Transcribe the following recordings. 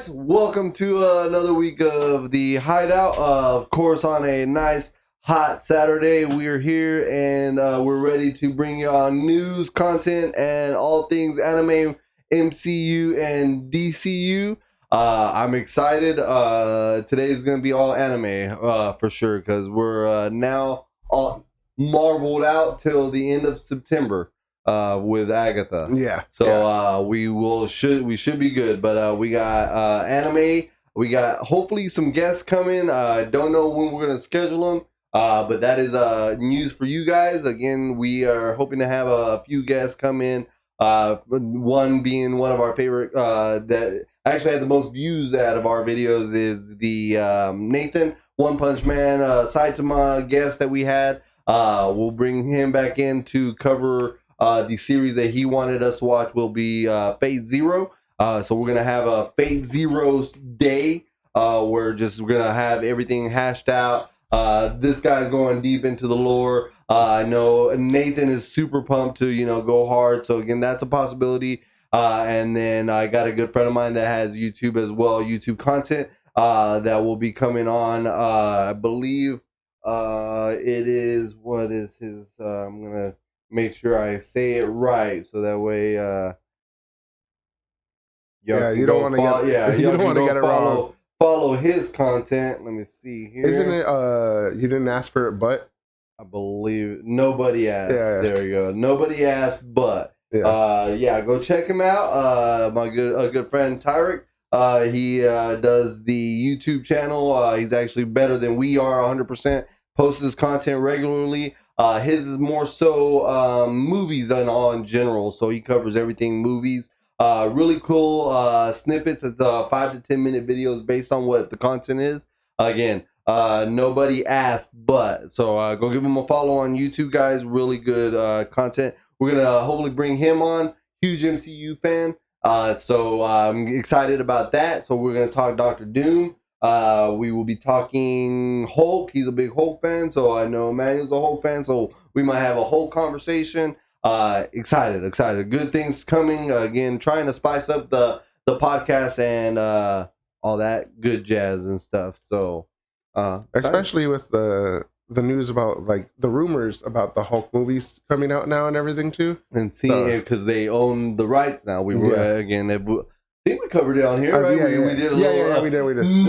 guys, welcome to another week of the Hideout. Of course, on a nice hot Saturday, we're here and we're ready to bring you on news, content, and all things anime, MCU, and DCU. I'm excited. Today is going to be all anime for sure because we're now all marveled out till the end of September. With Agatha. Yeah. So we should be good. But we got anime. We got hopefully some guests coming. Don't know when we're gonna schedule them. But that is news for you guys. Again, we are hoping to have a few guests come in. One being one of our favorite that actually had the most views out of our videos is the Nathan One Punch Man Saitama guest that we had. We'll bring him back in to cover the series that he wanted us to watch. Will be Fate Zero. So we're gonna have a Fate Zero day. We're gonna have everything hashed out. This guy's going deep into the lore. I know Nathan is super pumped to go hard. So again, that's a possibility. And then I got a good friend of mine that has YouTube as well, YouTube content that will be coming on. I believe it is what is his. I'm gonna make sure I say it right so that way you don't want to get you don't want to get it wrong. Follow his content. Let me see here. Isn't it you didn't ask for it, but I believe nobody asked. Yeah. There you go. Nobody asked, but go check him out. My good friend Tyrick. He does the YouTube channel. He's actually better than we are 100%. Posts his content regularly. His is more so movies and all in general, so he covers everything movies. Really cool snippets. It's 5 to 10 minute videos based on what the content is. Again, nobody asked, but so go give him a follow on YouTube, guys. Really good content. We're gonna hopefully bring him on. Huge MCU fan, so I'm excited about that. So we're gonna talk Doctor Doom. We will be talking Hulk. He's a big Hulk fan, so I know Emmanuel's a Hulk fan, so we might have a Hulk conversation. Excited. Good things coming. Again, trying to spice up the podcast and all that good jazz and stuff. So, especially with the news about like the rumors about the Hulk movies coming out now and everything too, and seeing it because they own the rights now. We were I think we covered it on here, right? We did a little. We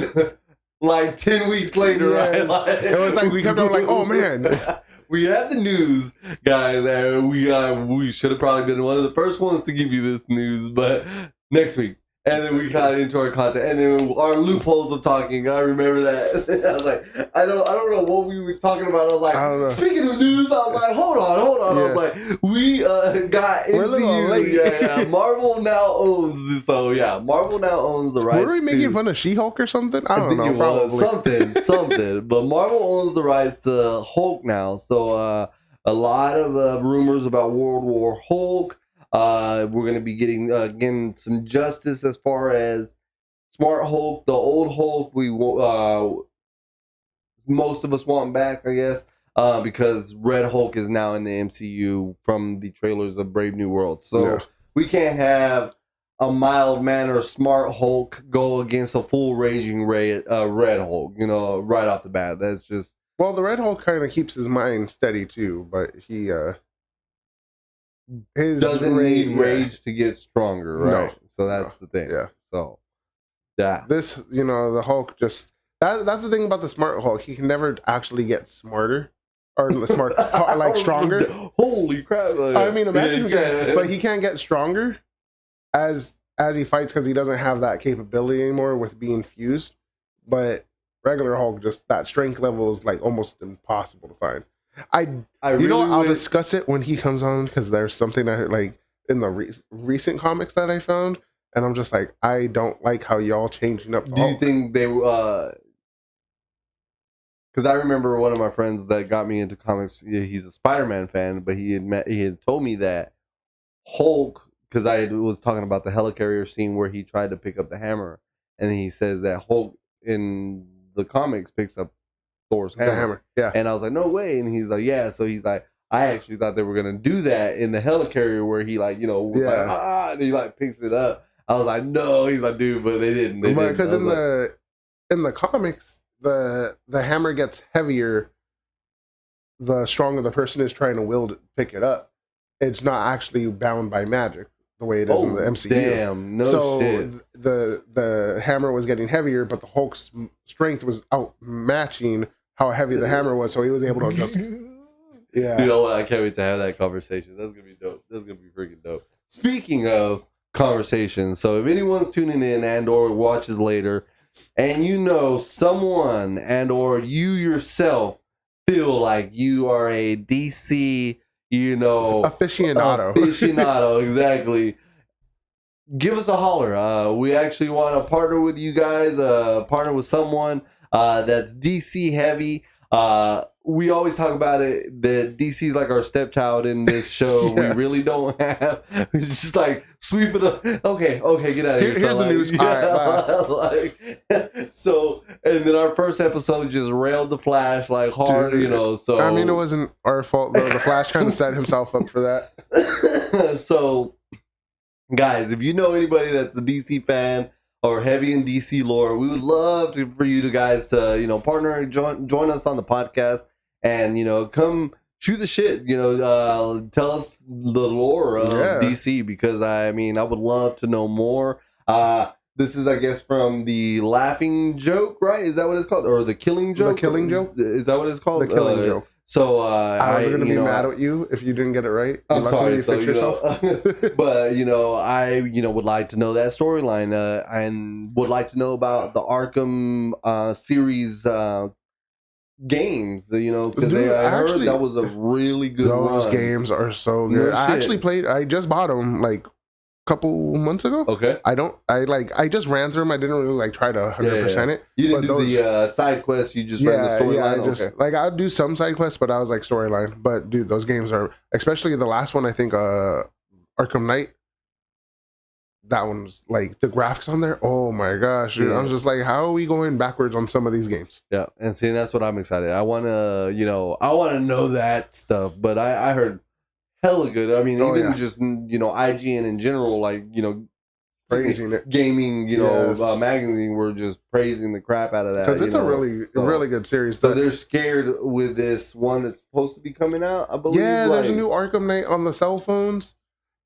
did. Like 10 weeks later, right? It was like we kept on like, oh man. We had the news, guys, and we should have probably been one of the first ones to give you this news, but next week. And then we got into our content, and then our loopholes of talking. I remember that. I was like, I don't know what we were talking about. I was like, speaking of news, I was like, hold on. Yeah. I was like, we got We're a little late. Yeah. Marvel now owns. So yeah, Marvel now owns the rights. Were we making fun of She-Hulk or something? I don't know. Probably something. But Marvel owns the rights to Hulk now. So a lot of rumors about World War Hulk. We're going to be getting, again, some justice as far as Smart Hulk, the old Hulk. We most of us want back, I guess, because Red Hulk is now in the MCU from the trailers of Brave New World. So we can't have a mild-mannered Smart Hulk go against a full raging Red Hulk, right off the bat. That's just... Well, the Red Hulk kind of keeps his mind steady, too, but he... doesn't need rage to get stronger, right? No, so that's the thing. Yeah. So this, the Hulk just that's the thing about the Smart Hulk. He can never actually get smarter or stronger. Holy crap! I mean, imagine, but he can't get stronger as he fights because he doesn't have that capability anymore with being fused. But regular Hulk, just that strength level is like almost impossible to find. I'll discuss it when he comes on because there's something that like in the recent comics that I found, and I'm just like, I don't like how y'all changing up. Do you think they? Because I remember one of my friends that got me into comics. He's a Spider-Man fan, but he had told me that Hulk, because I was talking about the helicarrier scene where he tried to pick up the hammer, and he says that Hulk in the comics picks up Thor's hammer. Yeah. And I was like, no way. And he's like, yeah. So he's like, I actually thought they were gonna do that in the helicarrier where he and he like picks it up. I was like, no. He's like, dude, but they didn't. Because in the comics, the hammer gets heavier the stronger the person is trying to pick it up. It's not actually bound by magic the way it is in the MCU. Damn, no so shit. The hammer was getting heavier, but the Hulk's strength was outmatching how heavy the hammer was, so he was able to just. Yeah. You know what? I can't wait to have that conversation. That's gonna be dope. That's gonna be freaking dope. Speaking of conversations, so if anyone's tuning in and or watches later, and you know someone and or you yourself feel like you are a DC, aficionado, exactly. Give us a holler. We actually want to partner with you guys. Partner with someone that's DC heavy. We always talk about it that DC's like our stepchild in this show. Yes. We really don't have. It's just like sweep it up. Okay, get out of here. Here's the news. So, and then our first episode just railed the Flash like hard, So I mean, it wasn't our fault though. The Flash kind of set himself up for that. So, guys, if you know anybody that's a DC fan or heavy in DC lore, we would love for you guys to, partner and join us on the podcast and, come shoot the shit, tell us the lore of DC because, I would love to know more. This is, I guess, from the Laughing Joke, right? Is that what it's called? Or the Killing Joke? The Killing Joke? Is that what it's called? The Killing Joke. So I was going to be mad at you if you didn't get it right. I'm sorry. So, but I would like to know that storyline and would like to know about the Arkham series games. Because I heard that was a really good. Those run. games are so good. I actually played. I just bought them like a couple months ago. Okay. I just ran through them. I didn't really try to 100% it. You didn't do the side quests. You just ran the storyline. Yeah, I'd do some side quests, but I was like storyline. But dude, those games are, especially the last one. I think Arkham Knight. That one's like the graphics on there. Oh my gosh, dude! I was just like, how are we going backwards on some of these games? Yeah, and see, that's what I'm excited. I want to, I want to know that stuff. But I heard hella good. Just IGN in general, like praising it. Gaming, magazine were just praising the crap out of that because it's a really good series. So they're scared with this one that's supposed to be coming out. I believe. Yeah, there's a new Arkham Knight on the cell phones.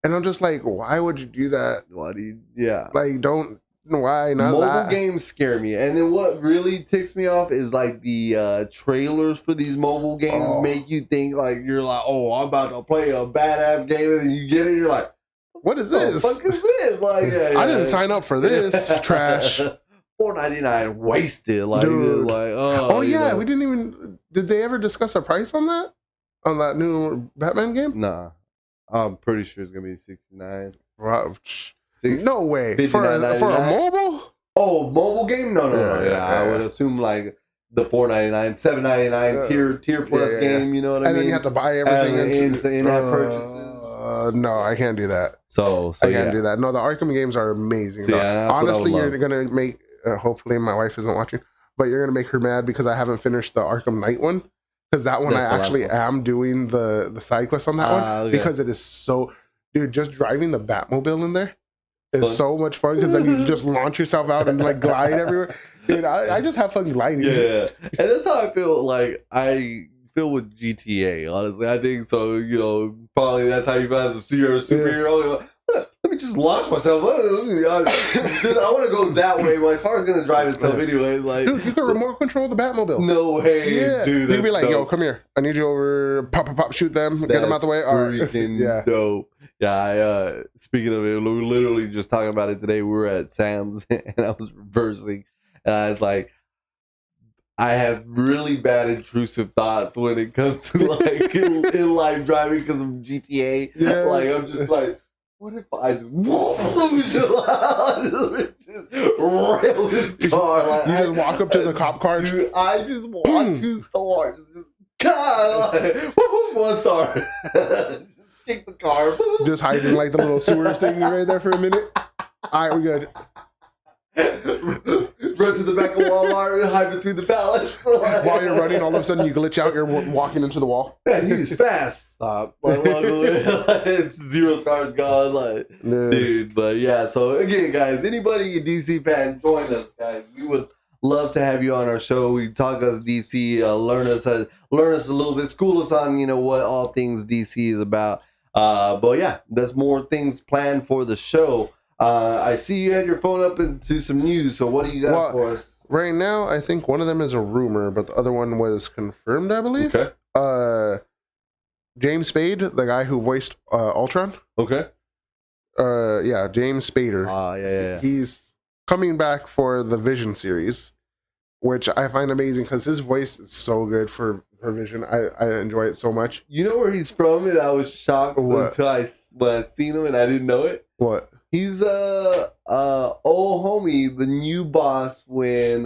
And I'm just like, why would you do that? Like, don't. Why not? Mobile games scare me, and then what really ticks me off is like the trailers for these mobile games make you think like you're like, oh, I'm about to play a badass game, and then you get it, you're like, what is this? What the fuck is this? Like, I didn't sign up for this trash. $4.99 wasted. Like, dude. Like, we didn't even. Did they ever discuss a price on that? On that new Batman game? Nah. I'm pretty sure it's gonna be $69. Wow. No way. For a mobile? Oh, mobile game? No. I would assume like the $4.99, $7.99 tier plus game. You know what I mean? And then you have to buy everything in-app purchases. No, I can't do that. So I can't do that. No, the Arkham games are amazing. Honestly, you're gonna make. Hopefully, my wife isn't watching, but you're gonna make her mad because I haven't finished the Arkham Knight one. Because that one, I actually am doing the side quest on that one. Because it is so... Dude, just driving the Batmobile in there is so much fun. Because then you just launch yourself out and like glide everywhere. Dude, I just have fun gliding. Yeah. And that's how I feel like... I feel with GTA, honestly. I think so, probably that's how you feel as a superhero. Let me just launch myself. I want to go that way. My car's gonna drive itself anyway. Like, dude, you can remote control the Batmobile. No way, dude. You can be like, yo, come here. I need you over. Pop, shoot them. Get them out the way. All right. Freaking dope. Yeah. Speaking of it, we were literally just talking about it today. We were at Sam's and I was reversing, and I was like, I have really bad intrusive thoughts when it comes to like in life driving because of GTA. Yes. Like I'm just like, what if I just rail this car? Like, you just walk up to the cop car. Dude, I just want to so hard. Just God, like, 1 star. Just kick the car. Just hiding like the little sewer thing right there for a minute. All right, we're good. Run to the back of Walmart and hide between the pallets. While you're running, all of a sudden you glitch out. You're walking into the wall. Man, he's fast. Stop. Like, it's 0 stars gone. Like, dude. But yeah. So again, guys, anybody a DC fan, join us, guys. We would love to have you on our show. We talk us DC, learn us a little bit, school us on what all things DC is about. But yeah, there's more things planned for the show. I see you had your phone up into some news. So what do you got for us? Right now, I think one of them is a rumor, but the other one was confirmed, I believe. Okay. James Spade, the guy who voiced Ultron. Okay. Yeah, James Spader. Yeah. He's coming back for the Vision series, which I find amazing because his voice is so good for Vision. I enjoy it so much. You know where he's from, and I was shocked when I seen him and I didn't know it. What? He's old homie, the new boss when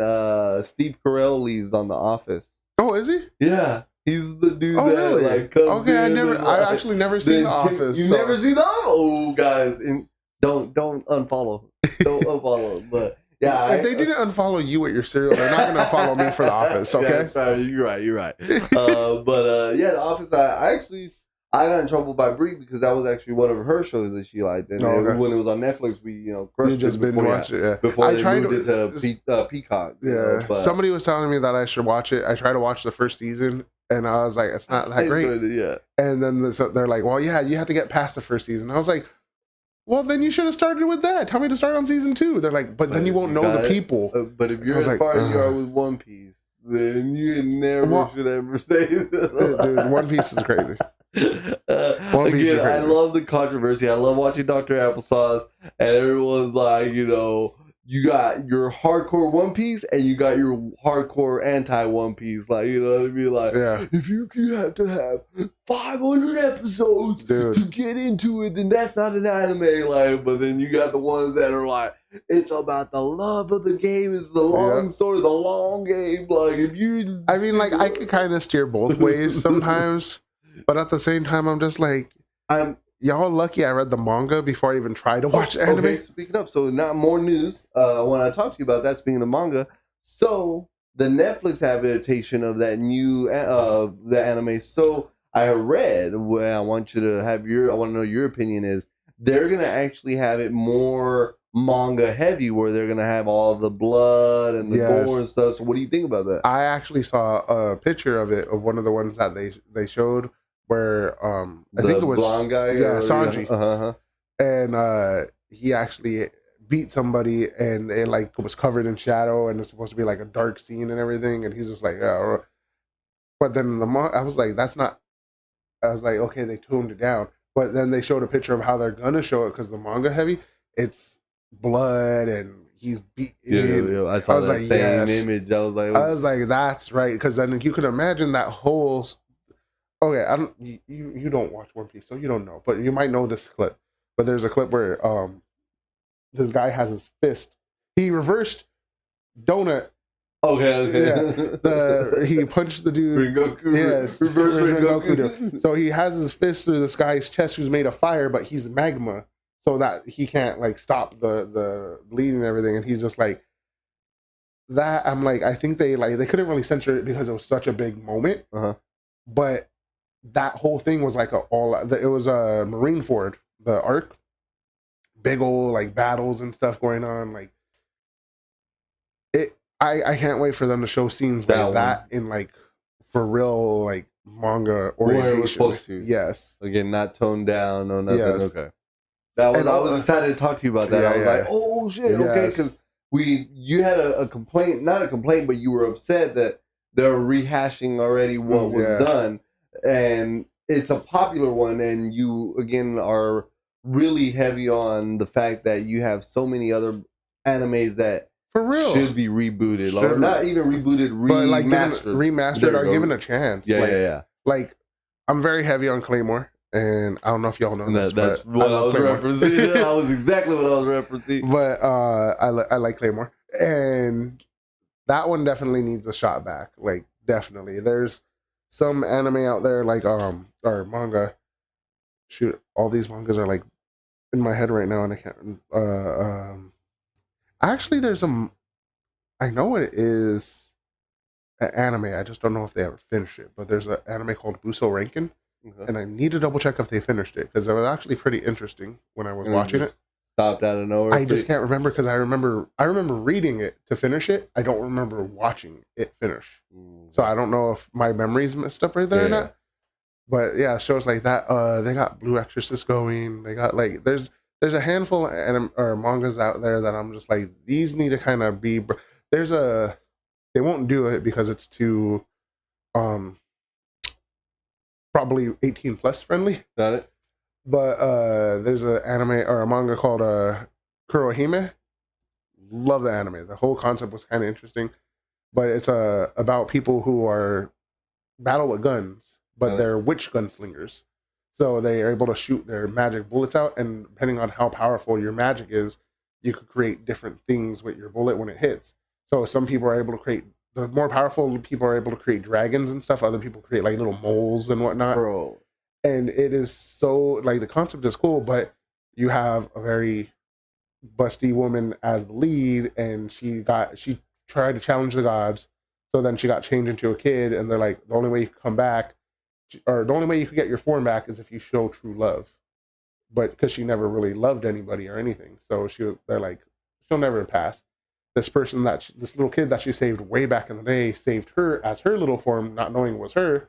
Steve Carell leaves on The Office. Oh, is he? Yeah, he's the dude that really? like comes in. I actually never seen The Office. You never seen The Office? Oh, guys, and don't unfollow. Don't unfollow. But yeah, if they didn't unfollow you at your cereal, they're not going to follow me for The Office. Okay, yeah, that's right. You're right. But yeah, The Office. I got in trouble by Brie because that was actually one of her shows that she liked, and when it was on Netflix, we crushed just binge watch it. Yeah. Before they moved it to Peacock. Yeah, somebody was telling me that I should watch it. I tried to watch the first season, and I was like, it's not that great. Yeah. And then they're like, well, yeah, you have to get past the first season. I was like, well, then you should have started with that. Tell me to start on season 2. They're like, but then you won't know the people. But if you're as far as you are with One Piece, then you never should ever say that. Dude, One Piece is crazy. Again, I love the controversy. I love watching Dr. Applesauce, and everyone's like, you got your hardcore One Piece and you got your hardcore anti One Piece. Like, you know what I mean? Like, if you have to have 500 episodes to get into it, then that's not an anime. Like, but then you got the ones that are like, it's about the love of the game. It's the long story, the long game. Like, if you, I mean, like, I could kind of steer both ways sometimes. But at the same time, I'm just like, y'all lucky I read the manga before I even tried to watch anime. Okay, speaking of, so now more news. When I talked to you about that, speaking of manga, so the Netflix adaptation of that new the anime. So I read. Well, I want to know your opinion. Is they're gonna actually have it more manga heavy, where they're gonna have all the blood and the gore and stuff. So what do you think about that? I actually saw a picture of it, of one of the ones that they showed, where I think it was blonde guy, Sanji, and he actually beat somebody, and it like was covered in shadow, and it's supposed to be like a dark scene and everything, and he's just like, but then I was like, that's not. I was like, okay, they toned it down, but then they showed a picture of how they're gonna show it because the manga heavy, it's blood and he's beaten. Yeah, I saw that same image. I was like, that's right, because then you can imagine that whole. Okay, you don't watch One Piece, so you don't know, but you might know this clip. But there's a clip where this guy has his fist. He reversed donut. Okay. Yeah, he punched the dude. Rengoku. Yes, reverse Rengoku. So he has his fist through this guy's chest who's made of fire, but he's magma, so that he can't like stop the bleeding and everything. And he's just like that. I'm like, I think they couldn't really censor it because it was such a big moment. But that whole thing was like it was a Marineford, the arc, big old like battles and stuff going on. Like it, I can't wait for them to show scenes like that in like for real like manga orientation. Where it was supposed to. Yes. Again, not toned down or nothing. Yes. Okay. I was excited to talk to you about that. I was like, oh shit, okay, because you had a complaint, not a complaint, but you were upset that they're rehashing already what was done. And it's a popular one, and you again are really heavy on the fact that you have so many other animes that for real should be rebooted, or not even rebooted, but like remastered or given a chance. Yeah. Like I'm very heavy on Claymore, and I don't know if y'all know this. That's what I was referencing. That was exactly what I was referencing. But I like Claymore, and that one definitely needs a shot back. Like definitely, there's some anime out there like or manga. Shoot, all these mangas are like in my head right now, and I can't. Actually, I know it is an anime. I just don't know if they ever finished it. But there's an anime called Buso Rankin, and I need to double check if they finished it because it was actually pretty interesting when I was watching it. Stopped out of nowhere. I just can't remember because I remember reading it to finish it. I don't remember watching it finish. So I don't know if my memory's messed up right there or not. But yeah, shows like that. They got Blue Exorcist going. They got like there's a handful of mangas out there that I'm just like these need to kind of be. They won't do it because it's too probably 18 plus friendly. Got it. But there's an anime or a manga called Kurohime. Love the anime. The whole concept was kind of interesting, but it's about people who are battle with guns, but they're witch gunslingers. So they are able to shoot their magic bullets out, and depending on how powerful your magic is, you could create different things with your bullet when it hits. So some people are able to create, the more powerful people are able to create dragons and stuff. Other people create like little moles and whatnot. Bro. And it is so, like, the concept is cool, but you have a very busty woman as the lead, and she tried to challenge the gods, so then she got changed into a kid, and they're like, the only way you can come back, or the only way you can get your form back is if you show true love. But because she never really loved anybody or anything, so they're like, she'll never pass. This little kid that she saved way back in the day saved her as her little form, not knowing it was her.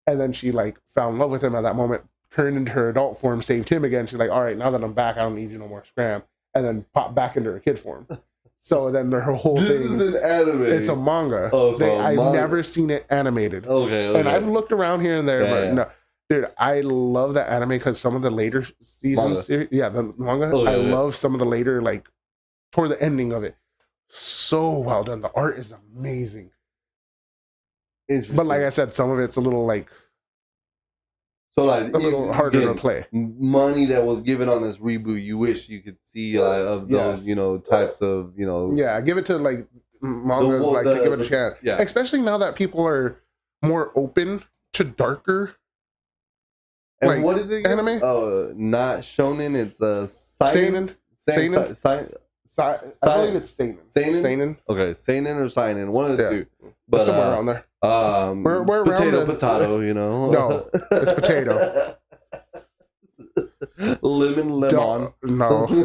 And then she like fell in love with him at that moment, turned into her adult form, saved him again. She's like, all right, now that I'm back, I don't need you no more, scram. And then popped back into her kid form. So then her whole thing. This is an anime. It's a manga. Oh, I've never seen it animated. Okay. And I've looked around here and there, but no. Dude, I love that anime because some of the later seasons, the manga, I love some of the later, like, toward the ending of it. So well done. The art is amazing. But like I said, some of it's a little like a little harder to play. Money that was given on this reboot, you wish you could see of those, types of, Yeah, give it to like mangas, to give it a chance. Yeah. Especially now that people are more open to darker. And like, what is it? Anime? Not shonen. It's seinen. I believe it's seinen. Seinen. Okay, seinen or seinen, one of the two. But somewhere around there. We're potato. No, it's potato. Lemon. No,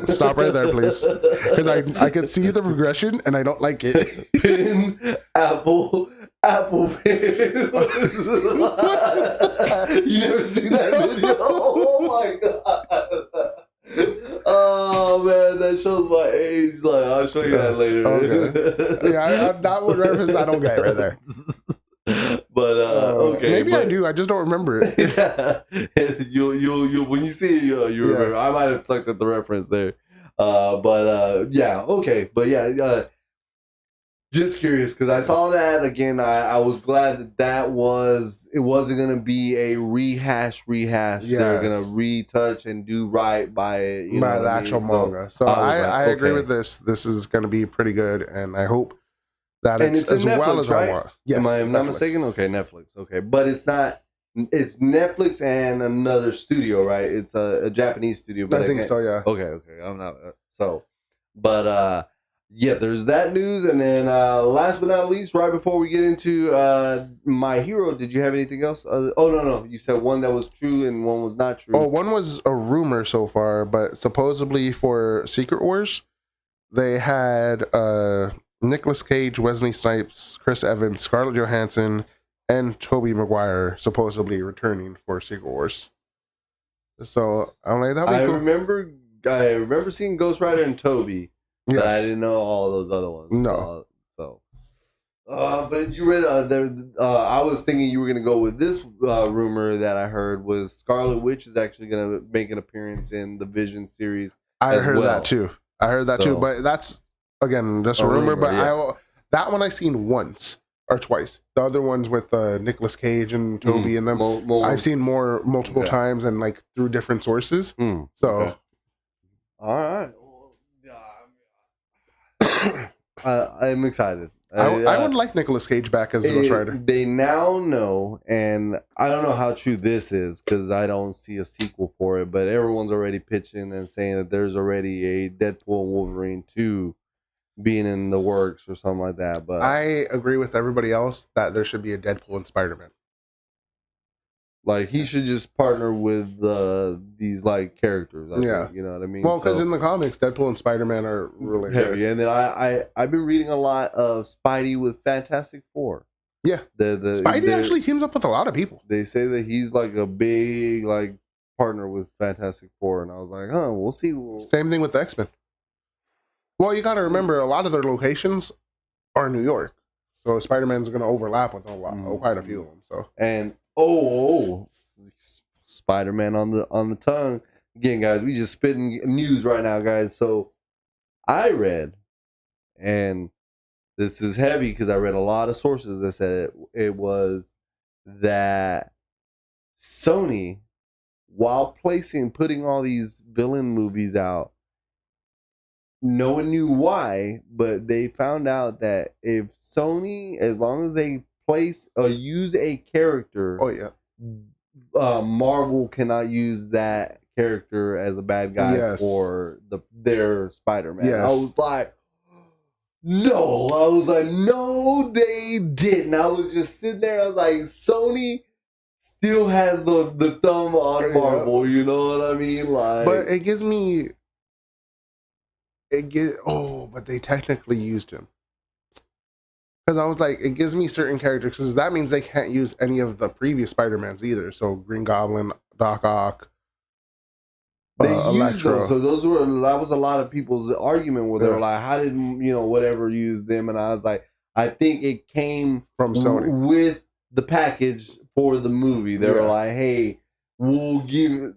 stop right there, please. Because I can see the progression and I don't like it. Pin, apple pin. You never seen that video? Oh my god. Oh man, that shows my age. Like, I'll show you that later. Okay. Yeah, that one reference I don't get right there. But okay, maybe I do. I just don't remember it. Yeah, you when you see it, you remember. I might have sucked at the reference there. Yeah, okay, but yeah. Just curious because I saw that again. I was glad that it wasn't gonna be a rehash. Yes. They're gonna retouch and do right by it, by the actual manga. So I agree with this. This is gonna be pretty good, and I hope that it's as Netflix, well as right? I want. Yes, am I not mistaken? Okay, Netflix. Okay, but it's not. It's Netflix and another studio, right? It's a Japanese studio. But I think so. Yeah. Okay. I'm not but. Yeah, there's that news, and then last but not least, right before we get into My Hero, did you have anything else? No, you said one that was true and one was not true. Oh, one was a rumor so far, but supposedly for Secret Wars, they had Nicolas Cage, Wesley Snipes, Chris Evans, Scarlett Johansson, and Tobey Maguire supposedly returning for Secret Wars. So I'm like, that'd be cool. I remember seeing Ghost Rider and Tobey. But I didn't know all those other ones. No. But you read I was thinking you were going to go with this rumor that I heard was Scarlet Witch is actually going to make an appearance in the Vision series. I heard that too. But that's, again, just a rumor. But that one I seen once or twice. The other ones with Nicolas Cage and Toby and them, I've seen multiple times and like through different sources. So, all right. I'm excited. I would like Nicolas Cage back as a Ghost Rider. They now know, and I don't know how true this is because I don't see a sequel for it, but everyone's already pitching and saying that there's already a Deadpool and Wolverine 2 being in the works or something like that. But I agree with everybody else that there should be a Deadpool and Spider-Man. Like he should just partner with these like characters. I think, you know what I mean. Well, because in the comics, Deadpool and Spider-Man are really heavy. good. And then I've been reading a lot of Spidey with Fantastic Four. Yeah, Spidey actually teams up with a lot of people. They say that he's like a big like partner with Fantastic Four, and I was like, we'll see. Same thing with the X-Men. Well, you got to remember a lot of their locations are New York, so Spider-Man's going to overlap with quite a few of them. So and Spider-Man on the tongue again, guys. We just spitting news right now, guys. So I read, and this is heavy because I read a lot of sources that said it was that Sony, while putting all these villain movies out, no one knew why, but they found out that if Sony, as long as they place or use a character, Marvel cannot use that character as a bad guy for their Spider-Man. I was like, no. I was like, no, they didn't. I was just sitting there. I was like, Sony still has the thumb on Marvel. You know what I mean? Like, but it gives me. But they technically used him. Because I was like, it gives me certain characters, because that means they can't use any of the previous Spider-Mans either. So Green Goblin, Doc Ock, they used those. So that was a lot of people's argument where they were like, how did whatever use them? And I was like, I think it came from Sony with the package for the movie. They were like, hey, we'll give you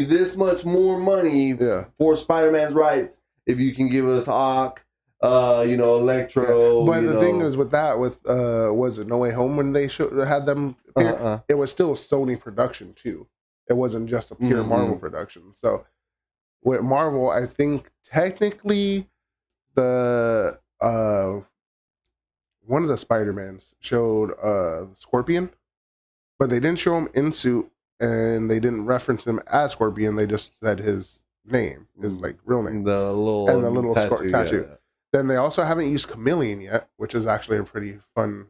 this much more money for Spider-Man's rights if you can give us Ock, Electro. But the thing is with that, was it No Way Home when they had them appear? It was still a Sony production too. It wasn't just a pure Marvel production. So with Marvel, I think technically the one of the Spider-Mans showed Scorpion, but they didn't show him in suit, and they didn't reference him as Scorpion. They just said his name, his like real name, the little tattoo. Yeah. Then they also haven't used Chameleon yet, which is actually a pretty fun.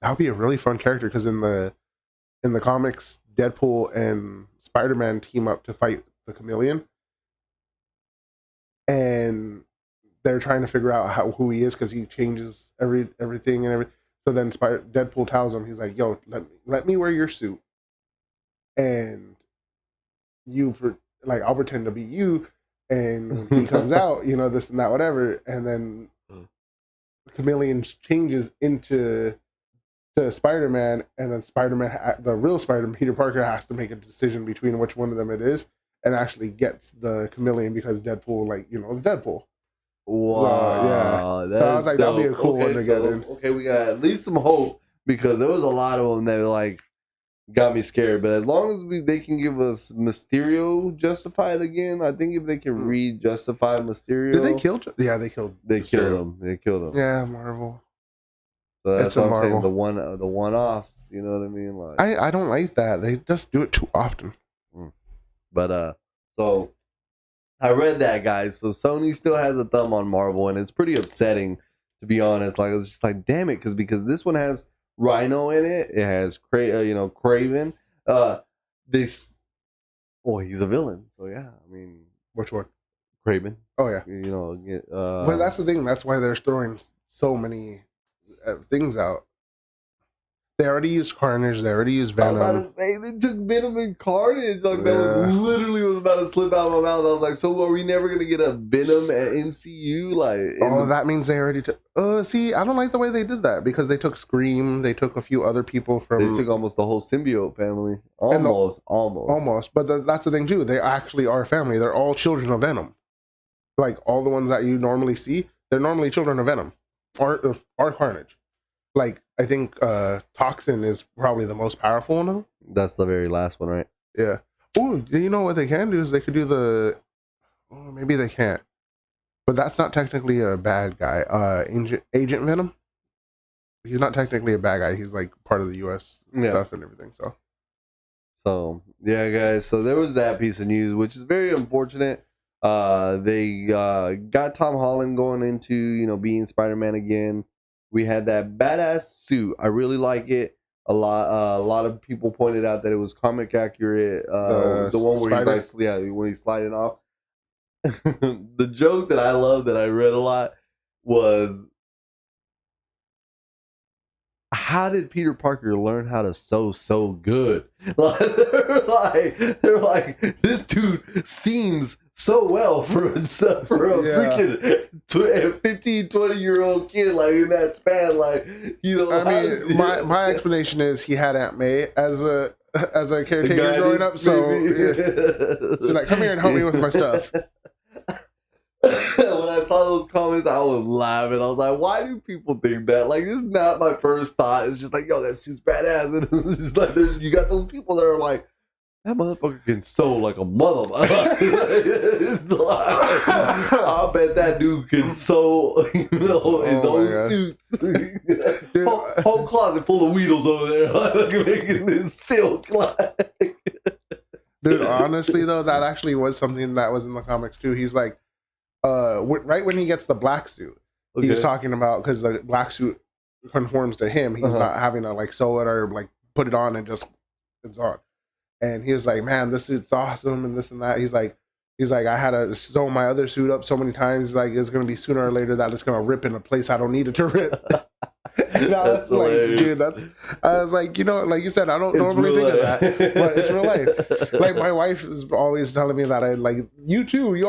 That would be a really fun character, because in the comics, Deadpool and Spider-Man team up to fight the Chameleon, and they're trying to figure out who he is, because he changes everything and everything. So then Deadpool tells him, he's like, "Yo, let me wear your suit, and I'll pretend to be you, and when he comes out, this and that, whatever." And then Chameleon changes into Spider-Man, and then Spider-Man, the real Spider-Man, Peter Parker, has to make a decision between which one of them it is, and actually gets the Chameleon, because Deadpool, is Deadpool. Wow. So I was like, that'd be a cool one to get in. Okay, we got at least some hope, because there was a lot of them that like got me scared. But as long as they can give us Mysterio justified again, I think if they can re-justify Mysterio. Did they kill? Yeah, they killed. They killed him. They killed him. Yeah, Marvel. So that's what I'm saying. The one-offs. You know what I mean? Like, I don't like that. They just do it too often. But so I read that, guys. So Sony still has a thumb on Marvel, and it's pretty upsetting, to be honest. Like, it's just like, damn it, because this one has Rhino in it. It has Craven. He's a villain. So yeah, I mean, which one? Craven. Oh yeah. But that's the thing. That's why they're throwing so many things out. They already used Carnage. They already used Venom. I was about to say, they took Venom and Carnage. Like, that was literally was about to slip out of my mouth. I was like, so are we never going to get a Venom at MCU? Like, that means they already took... see, I don't like the way they did that, because they took Scream. They took a few other people from... They took almost the whole symbiote family. Almost. But that's the thing, too. They actually are family. They're all children of Venom. Like, all the ones that you normally see, they're normally children of Venom. Or Carnage. Like, I think Toxin is probably the most powerful one of them. That's the very last one, right? Yeah. Oh, you know what they can do is they could do the... Oh, maybe they can't. But that's not technically a bad guy. Agent Venom? He's not technically a bad guy. He's like part of the U.S. stuff and everything. So, yeah, guys. So there was that piece of news, which is very unfortunate. They got Tom Holland going into, you know, being Spider-Man again. We had that badass suit. I really like it a lot. A lot of people pointed out that it was comic accurate. The one where spider? he's like, yeah, when he's sliding off. The joke that I love that I read a lot was, how did Peter Parker learn how to sew so good? Like, they're like, this dude seems so well for a freaking 15, 20-year-old kid, like in that span, like, you know. I mean, my explanation is he had Aunt May as a caretaker growing up, so yeah. She's like, come here and help me with my stuff. When I saw those comments, I was laughing. I was like, why do people think that? Like, this is not my first thought. It's just like, yo, that suit's badass. And it's just like, you got those people that are like, that motherfucker can sew like a motherfucker. Like, I'll bet that dude can sew, you know, his own suits. whole closet full of Weedles over there, like making this silk. Like. Dude, honestly though, that actually was something that was in the comics too. He's like, right when he gets the black suit, he was talking about, because the black suit conforms to him. He's not having to like sew it or like put it on and just it's on. And he was like, man, this suit's awesome and this and that. He's like, I had to sew my other suit up so many times. He's like, it's gonna be sooner or later that it's gonna rip in a place I don't need it to rip. And I was like, dude, I was like, you know, like you said, I don't normally think of that, but it's real life. Like my wife is always telling me that I like, you too,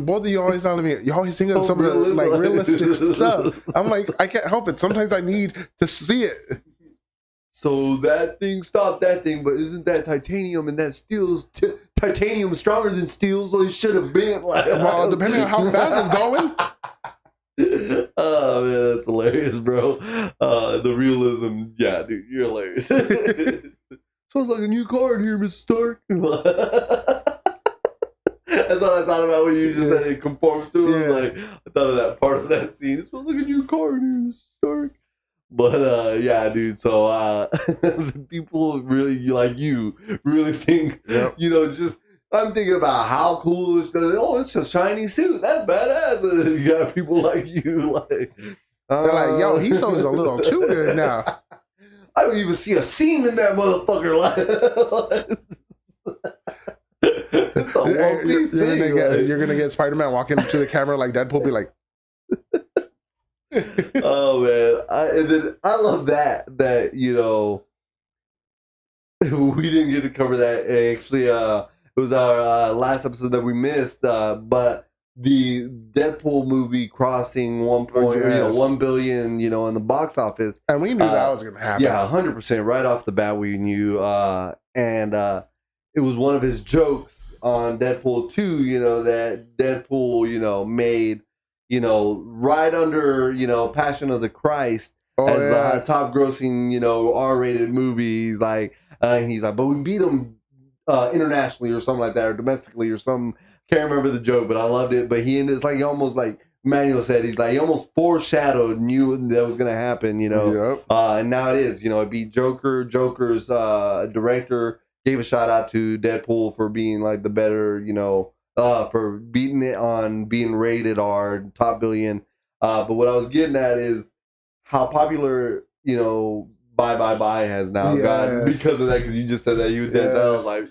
both of you always telling me, you always think of some of the like realistic stuff. I'm like, I can't help it. Sometimes I need to see it. So that thing stopped that thing, but isn't that titanium, and that steel's titanium stronger than steel, so it should have been like. Well, depending on how fast it's going. Oh man, that's hilarious, bro. The realism, yeah, dude, you're hilarious. Sounds like a new car in here, Mr. Stark. That's what I thought about when you just said it conforms to it. Like, I thought of that part of that scene. It smells like a new car in here, Mr. Stark. But yeah, dude. So people really like you really think, you know, just. I'm thinking about how cool this stuff is. Oh, it's a shiny suit. That's badass. And you got people like you, like they're like, yo, he sews a little too good now. I don't even see a seam in that motherfucker. It's a one piece thing. You're gonna get Spider-Man walking up to the camera like Deadpool, be like, oh man, and then I love that you know, we didn't get to cover that actually. It was our last episode that we missed, but the Deadpool movie crossing 1 billion, you know, in the box office, and we knew that was going to happen. Yeah, 100%. Right off the bat, we knew, and it was one of his jokes on Deadpool 2. You know, that Deadpool, you know, made, you know, right under, you know, Passion of the Christ as the top grossing, you know, R-rated movie. He's like, but we beat him. Internationally or something like that, or domestically or something. Can't remember the joke, but I loved it. But it's like almost like Manuel said, he's like, he almost foreshadowed, knew that was gonna happen, you know. And now it is, you know, it beat Joker. Joker's director gave a shout out to Deadpool for being like the better, you know, for beating it on being rated R, top billion. But what I was getting at is how popular, you know, Bye has now gotten because of that, because you just said that you did tell. I was like,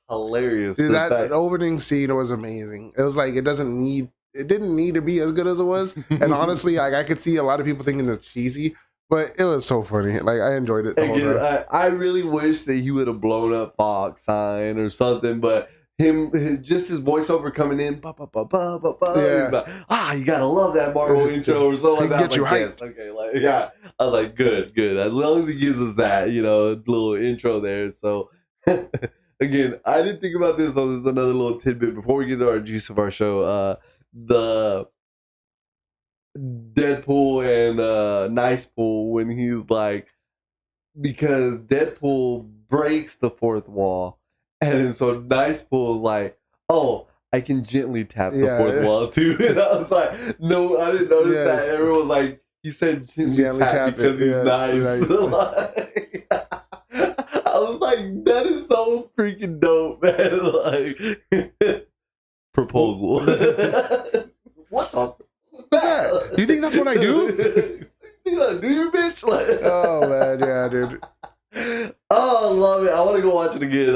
hilarious. Dude, that opening scene was amazing. It was like, it didn't need to be as good as it was. And honestly, like, I could see a lot of people thinking it's cheesy, but it was so funny. Like, I enjoyed it the whole time. I really wish that he would have blown up Fox sign or something, but just his voiceover coming in, he's like, you gotta love that Marvel intro or something like that. Get you hyped. Yes, okay, like, yeah. I was like, good. As long as he gives us that, you know, little intro there. So again, I didn't think about this, so this is another little tidbit before we get to our juice of our show. The Deadpool and Nice Pool, when he's like, because Deadpool breaks the fourth wall. And then so Nice Pool's like, oh, I can gently tap the fourth wall too. And I was like, no, I didn't notice that. Everyone was like, he said gently tap because he's nice. Like, I was like, that is so freaking dope, man. Like, proposal. What the? What's that? You think that's what I do? You gotta do your bitch. Like, oh man, yeah, dude. Oh, I love it. I want to go watch it again.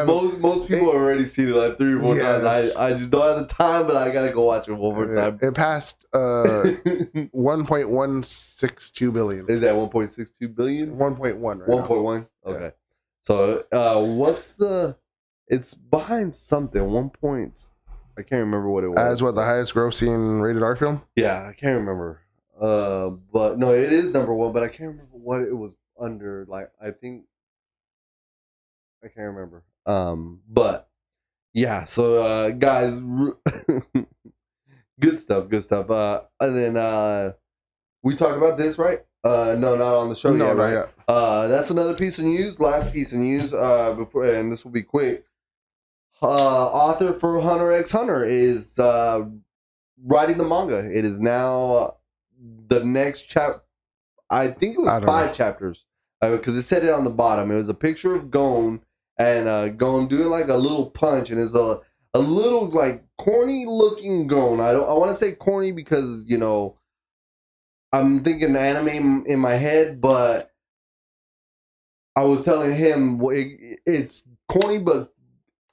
Most people have already seen it like 3 or 4 times. I just don't have the time, but I gotta go watch it one more time. It passed 1.162 billion. Is that 1.62 billion? 1.1 right 1.1? Okay. Yeah. So what's the... It's behind something. I can't remember what it was. As what, the highest grossing rated R film? Yeah, I can't remember. But no, it is number 1, but I can't remember what it was under. Like, I think I can't remember. But yeah, so guys, good stuff. And then we talked about this, right? No, not on the show yet, right? Yet. That's another piece of news. Last piece of news. Before, and this will be quick. Author for Hunter x Hunter is writing the manga. It is now the next chapter. I think it was 5 chapters because it said it on the bottom. It was a picture of Gon and Gon doing like a little punch, and it's a little like corny looking Gon. I want to say corny because I'm thinking anime in my head, but I was telling him it's corny but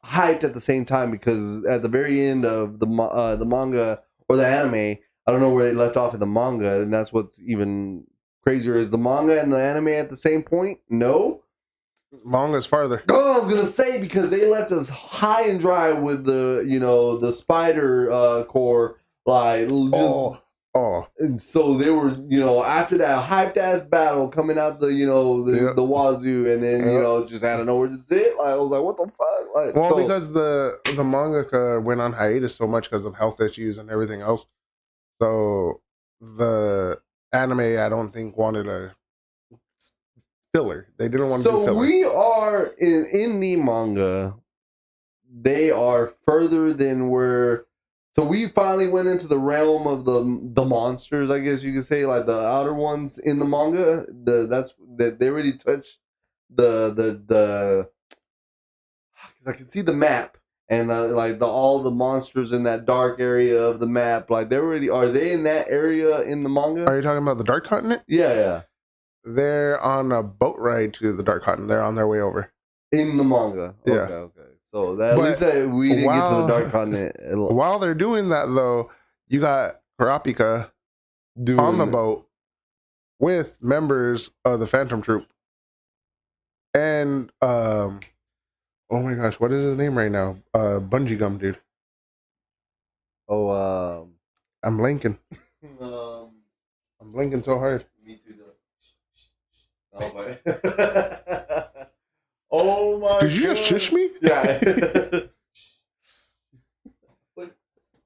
hyped at the same time because at the very end of the manga or the anime, I don't know where they left off in the manga, and that's what's even crazier. Is the manga and the anime at the same point? No, manga's farther. Oh, I was gonna say because they left us high and dry with the spider core, like just. Oh, and so they were, after that hyped ass battle coming out the wazoo, and then just out of nowhere, that's it. Like, I was like, what the fuck? Like, well, because the mangaka went on hiatus so much because of health issues and everything else. So the anime, I don't think, wanted a filler. They didn't want to do filler. So we are in the manga. They are further than where. So we finally went into the realm of the monsters, I guess you could say, like the outer ones in the manga. They already touched the I can see the map and like all the monsters in that dark area of the map. Like are they in that area in the manga? Are you talking about the Dark Continent? Yeah. They're on a boat ride to the Dark Continent. They're on their way over. In the manga. Yeah. Okay. So at least we didn't get to the Dark Continent. While they're doing that, though, you got Kurapika on the boat with members of the Phantom Troop. And, oh my gosh, what is his name right now? Bungee Gum, dude. Oh, I'm blinking. I'm blinking so hard. Me too, though. Oh, my. Oh my! Did you just shush me? Yeah.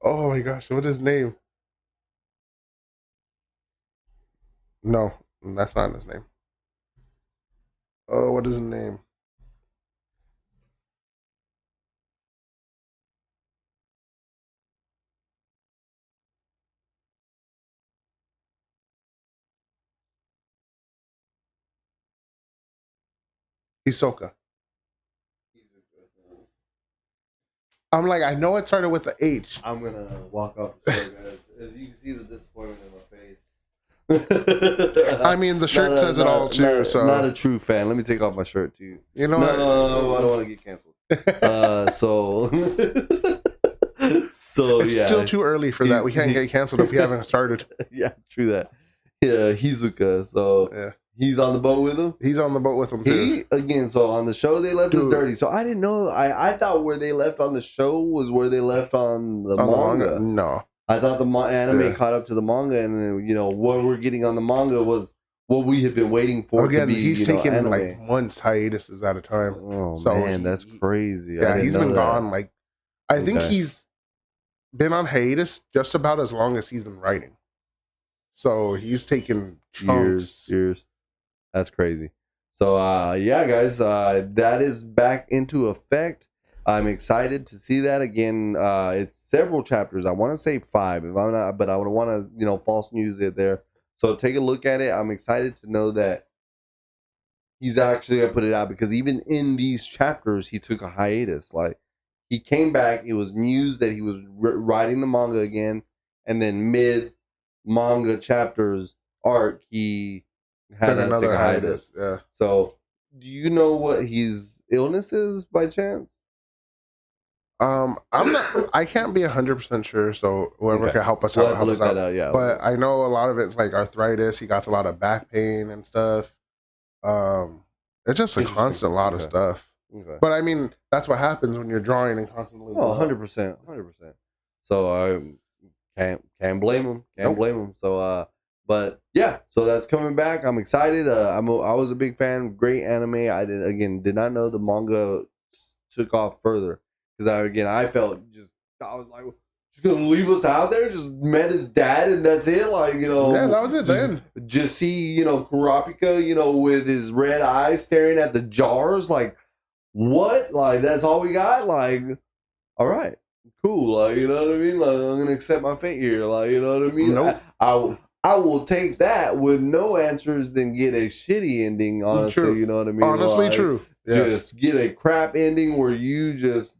Oh my gosh! What's his name? No, that's not his name. Oh, what is his name? Hisoka. I'm like, I know it started with the H. I'm gonna walk off the show, guys. As you can see the disappointment in my face. I mean, the shirt says it all too. So not a true fan. Let me take off my shirt too. You know, no, I don't want to get canceled. So it's still too early for that. We can't get canceled if we haven't started. Yeah, true that. Yeah, Hizuka. So yeah. He's on the boat with him? He's on the boat with him, too. So on the show, they left us dirty. So I didn't know. I thought where they left on the show was where they left on the manga. No. I thought the anime caught up to the manga, and then, what we're getting on the manga was what we had been waiting for. Again, to be, he's taking anime. like months hiatuses at a time. Oh, so man, that's crazy. Yeah, he's been gone. Like, I think he's been on hiatus just about as long as he's been writing. So he's taken years. That's crazy. So, yeah, guys, that is back into effect. I'm excited to see that again. It's several chapters. I want to say 5, if I'm not, but I would want to, false news it there. So take a look at it. I'm excited to know that he's actually gonna put it out because even in these chapters, he took a hiatus. Like he came back. It was news that he was writing the manga again, and then mid manga chapters arc, he had another hiatus. Yeah. So, do you know what his illness is by chance? I'm not. I can't be 100% sure. So whoever can help us out, help us out. Yeah. But I know a lot of it's like arthritis. He got a lot of back pain and stuff. It's just a constant lot of stuff. Okay. But I mean, that's what happens when you're drawing and constantly. Oh, 100%. So I can't blame him. Can't blame him. So but yeah, so that's coming back. I'm excited. I was a big fan. Great anime. I did not know the manga took off further, because I felt I was like, just gonna leave us out there. Just met his dad and that's it. Like, you know, yeah, that was it. Then just see, you know, Kurapika, you know, with his red eyes staring at the jars. Like, what? Like, that's all we got. Like, all right, cool. Like, you know what I mean? Like, I'm gonna accept my fate here. Like, you know what I mean? Nope. I will take that with no answers than get a shitty ending, honestly. True. You know what I mean? Honestly, like, true. Just get a crap ending where you just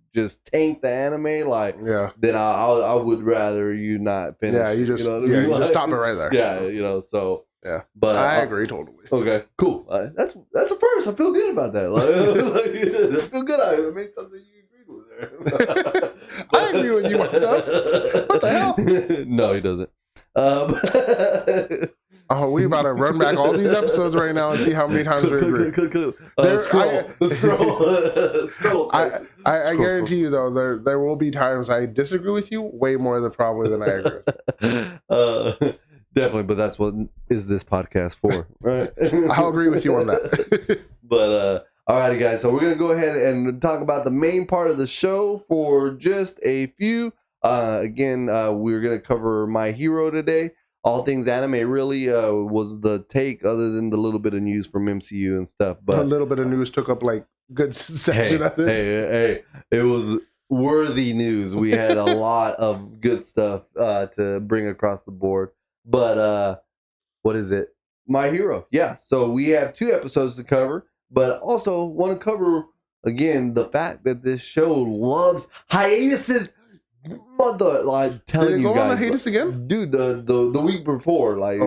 tank the anime. Like, then I would rather you not finish. Yeah, you just, you know what I mean? You just stop it right there. Yeah, you know, so. Yeah. But I agree totally. Okay, cool. That's a first. I feel good about that. Like, I feel good. I made something you agreed with there. I agree with you myself. What the hell? No, he doesn't. We about to run back all these episodes right now and see how many times we agree. Scroll. I guarantee you though, there will be times I disagree with you way more than probably than I agree with. Definitely, but that's what is this podcast for, right? I'll agree with you on that. But alrighty, guys. So we're gonna go ahead and talk about the main part of the show for just a few. Again, we're gonna cover My Hero today. All things anime really was the take, other than the little bit of news from MCU and stuff. But a little bit of news took up like good section of this. Hey, it was worthy news. We had a lot of good stuff to bring across the board. But what is it? My Hero. Yeah. So we have 2 episodes to cover, but also want to cover again the fact that this show loves hiatuses. Mother, like telling you guys, on hiatus again, dude. The week before, like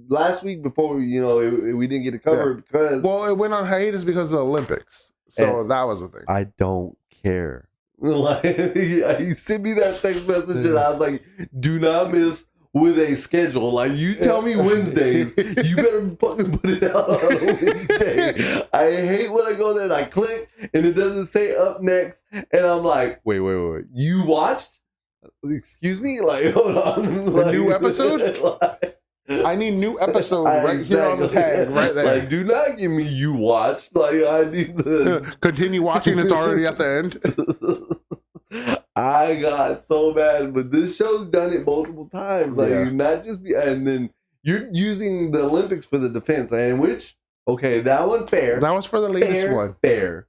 last week before, you know, we didn't get to cover it because it went on hiatus because of the Olympics. So that was the thing. I don't care. Like, you sent me that text message and I was like, do not miss with a schedule. Like, you tell me Wednesdays, you better fucking put it out on a Wednesday. I hate when I go there and I click and it doesn't say up next, and I'm like, wait, you watched? Excuse me? Like, hold on. The new episode? I need new episode right here on the tag, right there. Like, do not give me you watched. Like, I need to continue watching. It's already at the end. I got so mad, but this show's done it multiple times. Like, not just and then you're using the Olympics for the defense, and which that one fair. That was for the latest one, fair.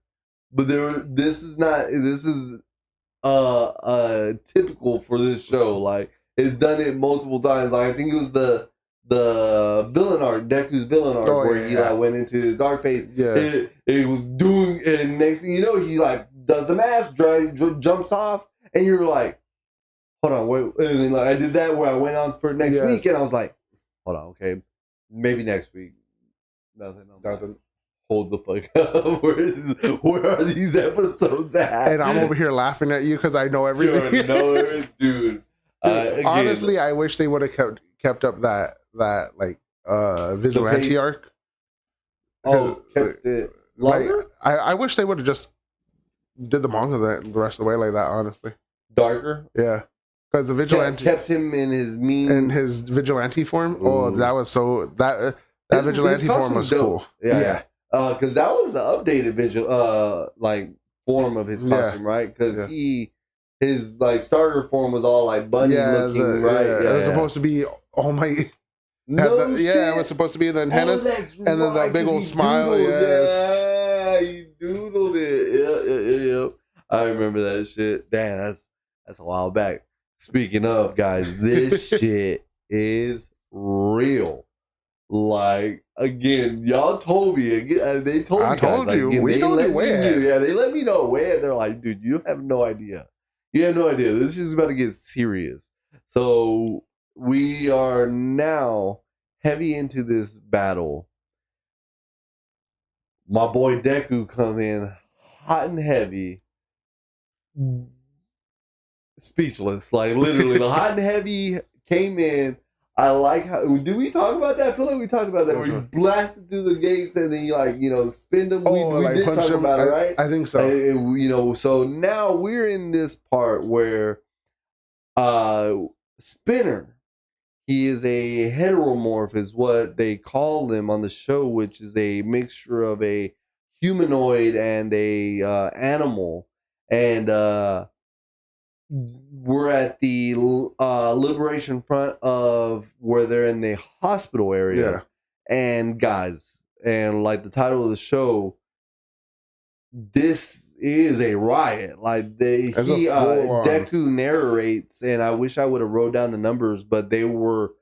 But this is typical for this show. Like, it's done it multiple times. Like, I think it was the villain arc, Deku's villain arc, where he like went into his dark phase. Yeah, it was doing, and next thing you know, he like does the mask, jumps off, and you're like, hold on, wait. And then like I did that where I went on for next week, and I was like, hold on, okay, maybe next week. Nothing. Hold the fuck up. Where are these episodes at? And I'm over here laughing at you because I know everything. You know everything, dude. Again, honestly, I wish they would have kept up that like vigilante arc. Kept it longer? Like, I wish they would have just did the manga the rest of the way like that. Honestly, darker. Yeah, because the vigilante kept him in his vigilante form. Ooh. Oh, that was so that vigilante form was cool. Yeah. Because that was the updated like form of his costume, right? Because his like starter form was all like bunny looking, right? Yeah. It was supposed to be shit. It was supposed to be the antennas and then the big old smile. Yeah, he doodled it. Yeah. I remember that shit. Damn, that's a while back. Speaking of, guys, this shit is real. Like, again, y'all told me. Again, they told me. I told guys, you. Again, we told you way. Yeah, they let me know way. They're like, dude, you have no idea. You have no idea. This is about to get serious. So we are now heavy into this battle. My boy Deku come in hot and heavy, speechless, like literally hot and heavy came in. I like how did we talk about that? I feel like we talked about that where you blasted through the gates and then you like spin them. We like did talk about it, right? I think so. So now we're in this part where Spinner, he is a heteromorph, is what they call them on the show, which is a mixture of a humanoid and a animal. And we're at the liberation front of where they're in the hospital area. Yeah. And guys, and like the title of the show, this is a riot. Like Deku narrates, and I wish I would have wrote down the numbers, but they were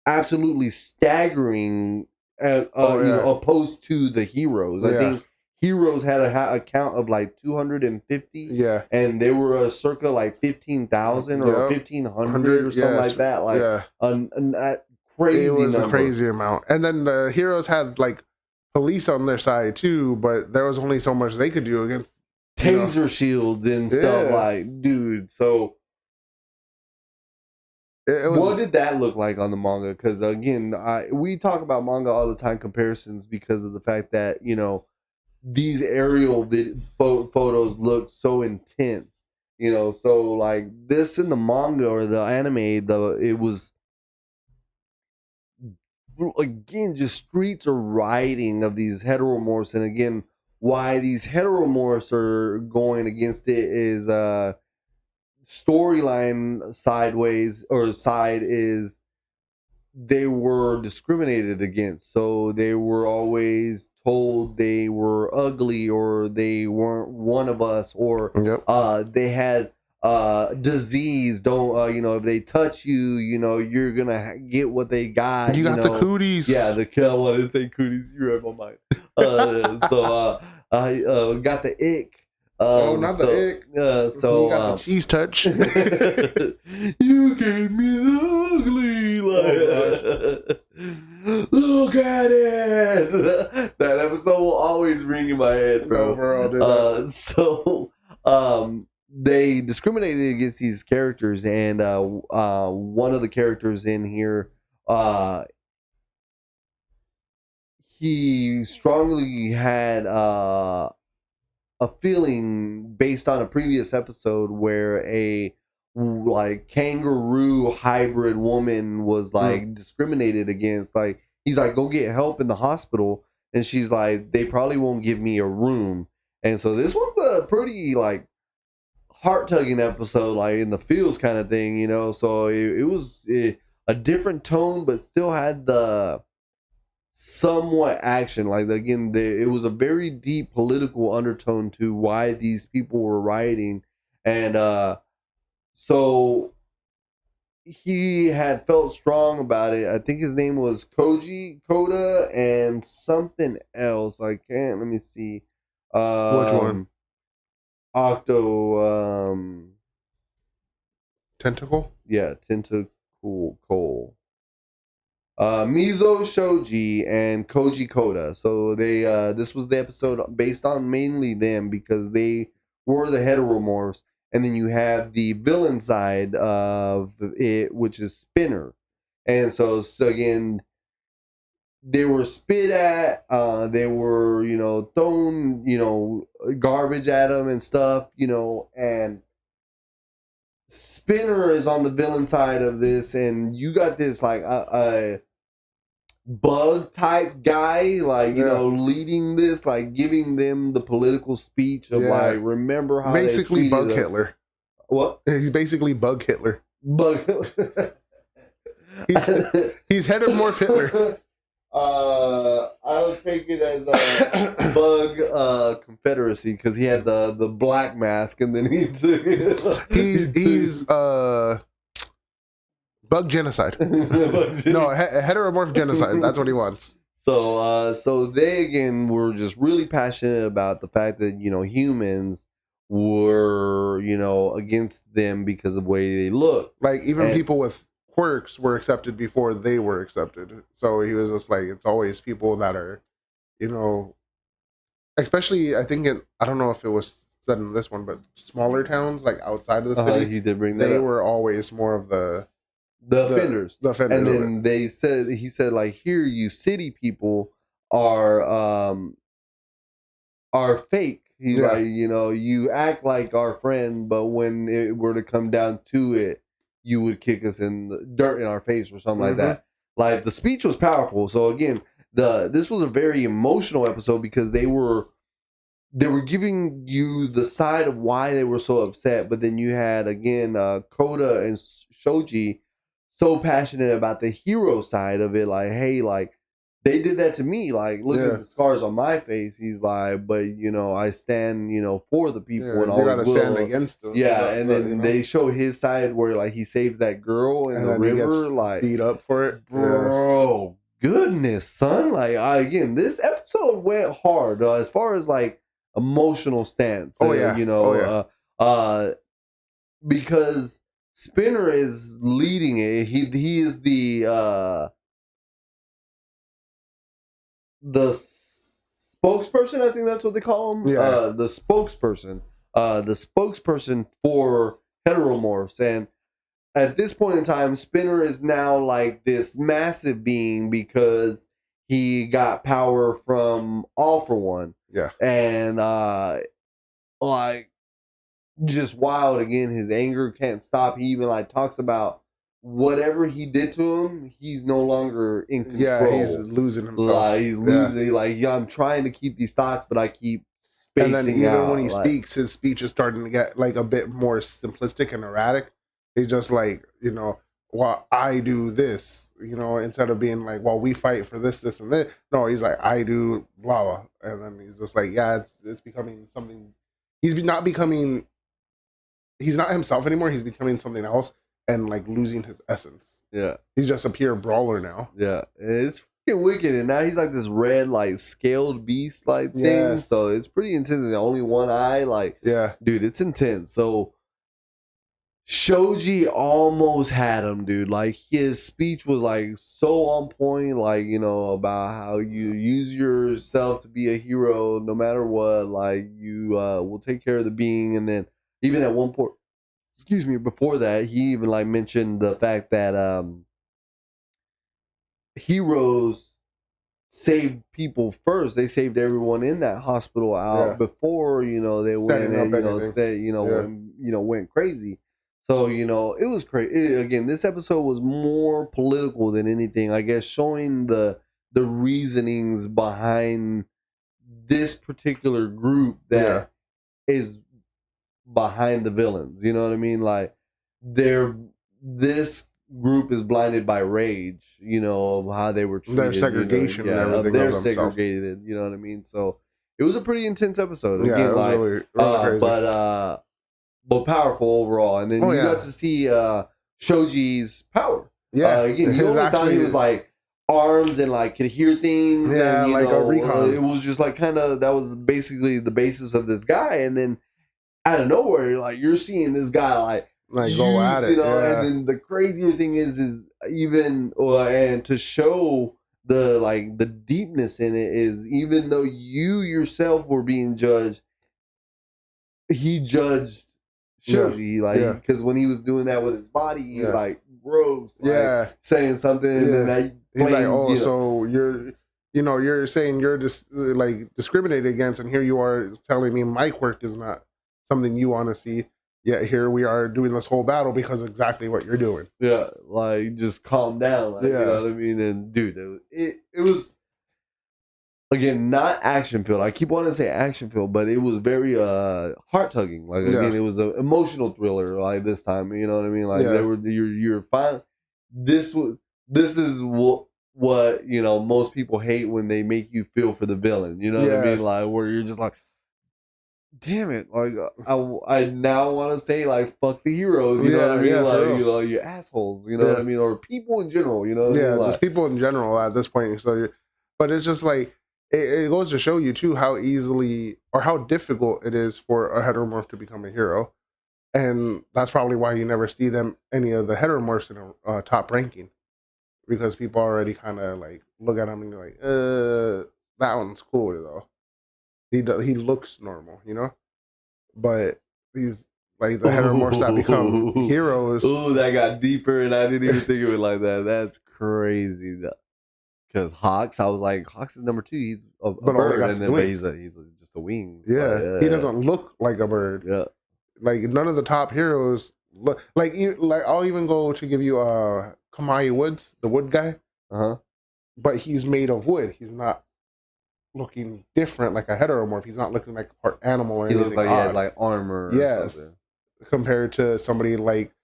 absolutely staggering. Opposed to the heroes. I think heroes had a count of like 250. Yeah, and they were circa like 15,000 or 1,500 or something like that. Like a crazy. It was a crazy amount. And then the heroes had like police on their side too, but there was only so much they could do against taser shields and stuff. Like, dude, so what did that look like on the manga? Because again, we talk about manga all the time, comparisons, because of the fact that these aerial photos look so intense. So like this in the manga or the anime, it was again just streets are rioting of these heteromorphs. And again, why these heteromorphs are going against it is storyline side is they were discriminated against. So they were always told they were ugly or they weren't one of us, or they had disease. Don't if they touch you, you're gonna get what they got. You got the cooties. Yeah, I wanted to say cooties. You read my mind. So I got the ick. The ick. So you got the cheese touch. You gave me the ugly. Look at it. That episode will always ring in my head, bro. They discriminated against these characters, and one of the characters in here, he strongly had a feeling based on a previous episode where a like kangaroo hybrid woman was like discriminated against. Like, he's like, go get help in the hospital, and she's like, they probably won't give me a room. And so this one's a pretty like heart-tugging episode, like in the feels kind of thing, so it was a different tone, but still had the somewhat action. Like, again, it was a very deep political undertone to why these people were rioting. And so he had felt strong about it. I think his name was Koda and something else. I can't, let me see. Which one? Tentacle? Yeah, Tentacle Cole. Mizo Shoji and Koji Koda. So they this was the episode based on mainly them because they were the heteromorphs. And then you have the villain side of it, which is Spinner. And so again, they were spit at, they were, thrown, garbage at them and stuff, and Spinner is on the villain side of this, and you got this like a bug type guy, like leading this, like giving them the political speech of like, remember how basically they Bug us. Hitler. What? He's basically Bug Hitler. Bug Hitler. he's heteromorph Hitler. I would take it as a Bug Confederacy because he had the black mask, and then he took it. He's Bug Genocide. No, heteromorph genocide. That's what he wants. So they again were just really passionate about the fact that humans were against them because of the way they look. Like even And people with quirks were accepted before they were accepted. So he was just like, it's always people that are, you know, especially I think I don't know if it was said in this one, but smaller towns like outside of the city, he did bring that they up. were always more of the offenders. The offenders. And then he said like, here you city people are fake. He's like, you act like our friend, but when it were to come down to it, you would kick us in the dirt in our face or something like that. Like the speech was powerful. So again, this was a very emotional episode because they were giving you the side of why they were so upset, but then you had again Koda and Shoji so passionate about the hero side of it, like, hey, like they did that to me, like look at the scars on my face. He's like, but I stand for the people and all. You gotta stand against them. And then they show his side where like he saves that girl in the river, like beat up for it, bro. Goodness, son. Like again, this episode went hard as far as like emotional stance. Because Spinner is leading it. He is the spokesperson. I think that's what they call him. The spokesperson. The spokesperson for heteromorphs. And at this point in time, Spinner is now like this massive being because he got power from All For One. Yeah. And like just wild again, his anger can't stop. He even like talks about whatever he did to him, he's no longer in control. Yeah, he's losing himself. Like he's losing. Like I'm trying to keep these thoughts, but I keep spacing and then even out. When he speaks, his speech is starting to get like a bit more simplistic and erratic. He's just like, well, I do this, instead of being like, well, we fight for this, this, and this. No, he's like, I do blah, blah. And then he's just like, yeah, it's becoming something. He's not himself anymore. He's becoming something else and like losing his essence. Yeah. He's just a pure brawler now. Yeah. It's freaking wicked. And now he's like this red, like scaled beast like thing. So it's pretty intense. And only one eye. Like, dude, it's intense. So Shoji almost had him, dude. Like his speech was like so on point, like about how you use yourself to be a hero no matter what. Like you will take care of the being. And then even at one point, before that, he even like mentioned the fact that heroes saved people first. They saved everyone in that hospital out before they went and went crazy. So it was crazy. Again, this episode was more political than anything, I guess, showing the reasonings behind this particular group that is behind the villains. You know what I mean? Like this group is blinded by rage, of how they were treated. Their segregation and everything. They're segregated, you know what I mean? So it was a pretty intense episode. Again, it was really crazy. But powerful overall. And then you got to see Shoji's power. Again, you only thought he was like arms and like could hear things. Yeah, and, like a recon. It was just like that was basically the basis of this guy. And then out of nowhere, like you're seeing this guy like go at it. And then the crazier thing is even and to show the deepness in it is, even though you yourself were being judged, he judged Shoji, because when he was doing that with his body, he was like gross, saying something, and then he's like, so you're saying you're just like discriminated against, and here you are telling me my quirk is not something you want to see. Yet here we are doing this whole battle because of exactly what you're doing. Yeah, like just calm down, you know what I mean? And dude, it was. Again, not action filled. I keep wanting to say action filled, but it was very heart tugging. Like again, it was an emotional thriller. Like this time, you know what I mean? Like they were, you're fine. This is what most people hate when they make you feel for the villain. You know what I mean? Like where you're just like, damn it! Like I now want to say like fuck the heroes. You know what I mean? Like you assholes. You know what I mean? Or people in general. You know what I mean? Like, just people in general at this point. So But it's just like it goes to show you too how easily or how difficult it is for a heteromorph to become a hero, and that's probably why you never see them any of the heteromorphs in a top ranking, because people already kind of like look at them and you're like, that one's cooler though. He looks normal, you know, but these like the heteromorphs that become heroes. Ooh, that got deeper, and I didn't even think of it like that. That's crazy. Because Hawks, I was like, Hawks is number 2. He's a bird, and then but he's just a wing. Yeah, so, he doesn't look like a bird. Yeah, like none of the top heroes look like. I'll even go to give you Kamai Woods, the wood guy. But he's made of wood. He's not looking different like a heteromorph. He's not looking like part animal or anything. He looks like he has like armor. Yes, compared to somebody like.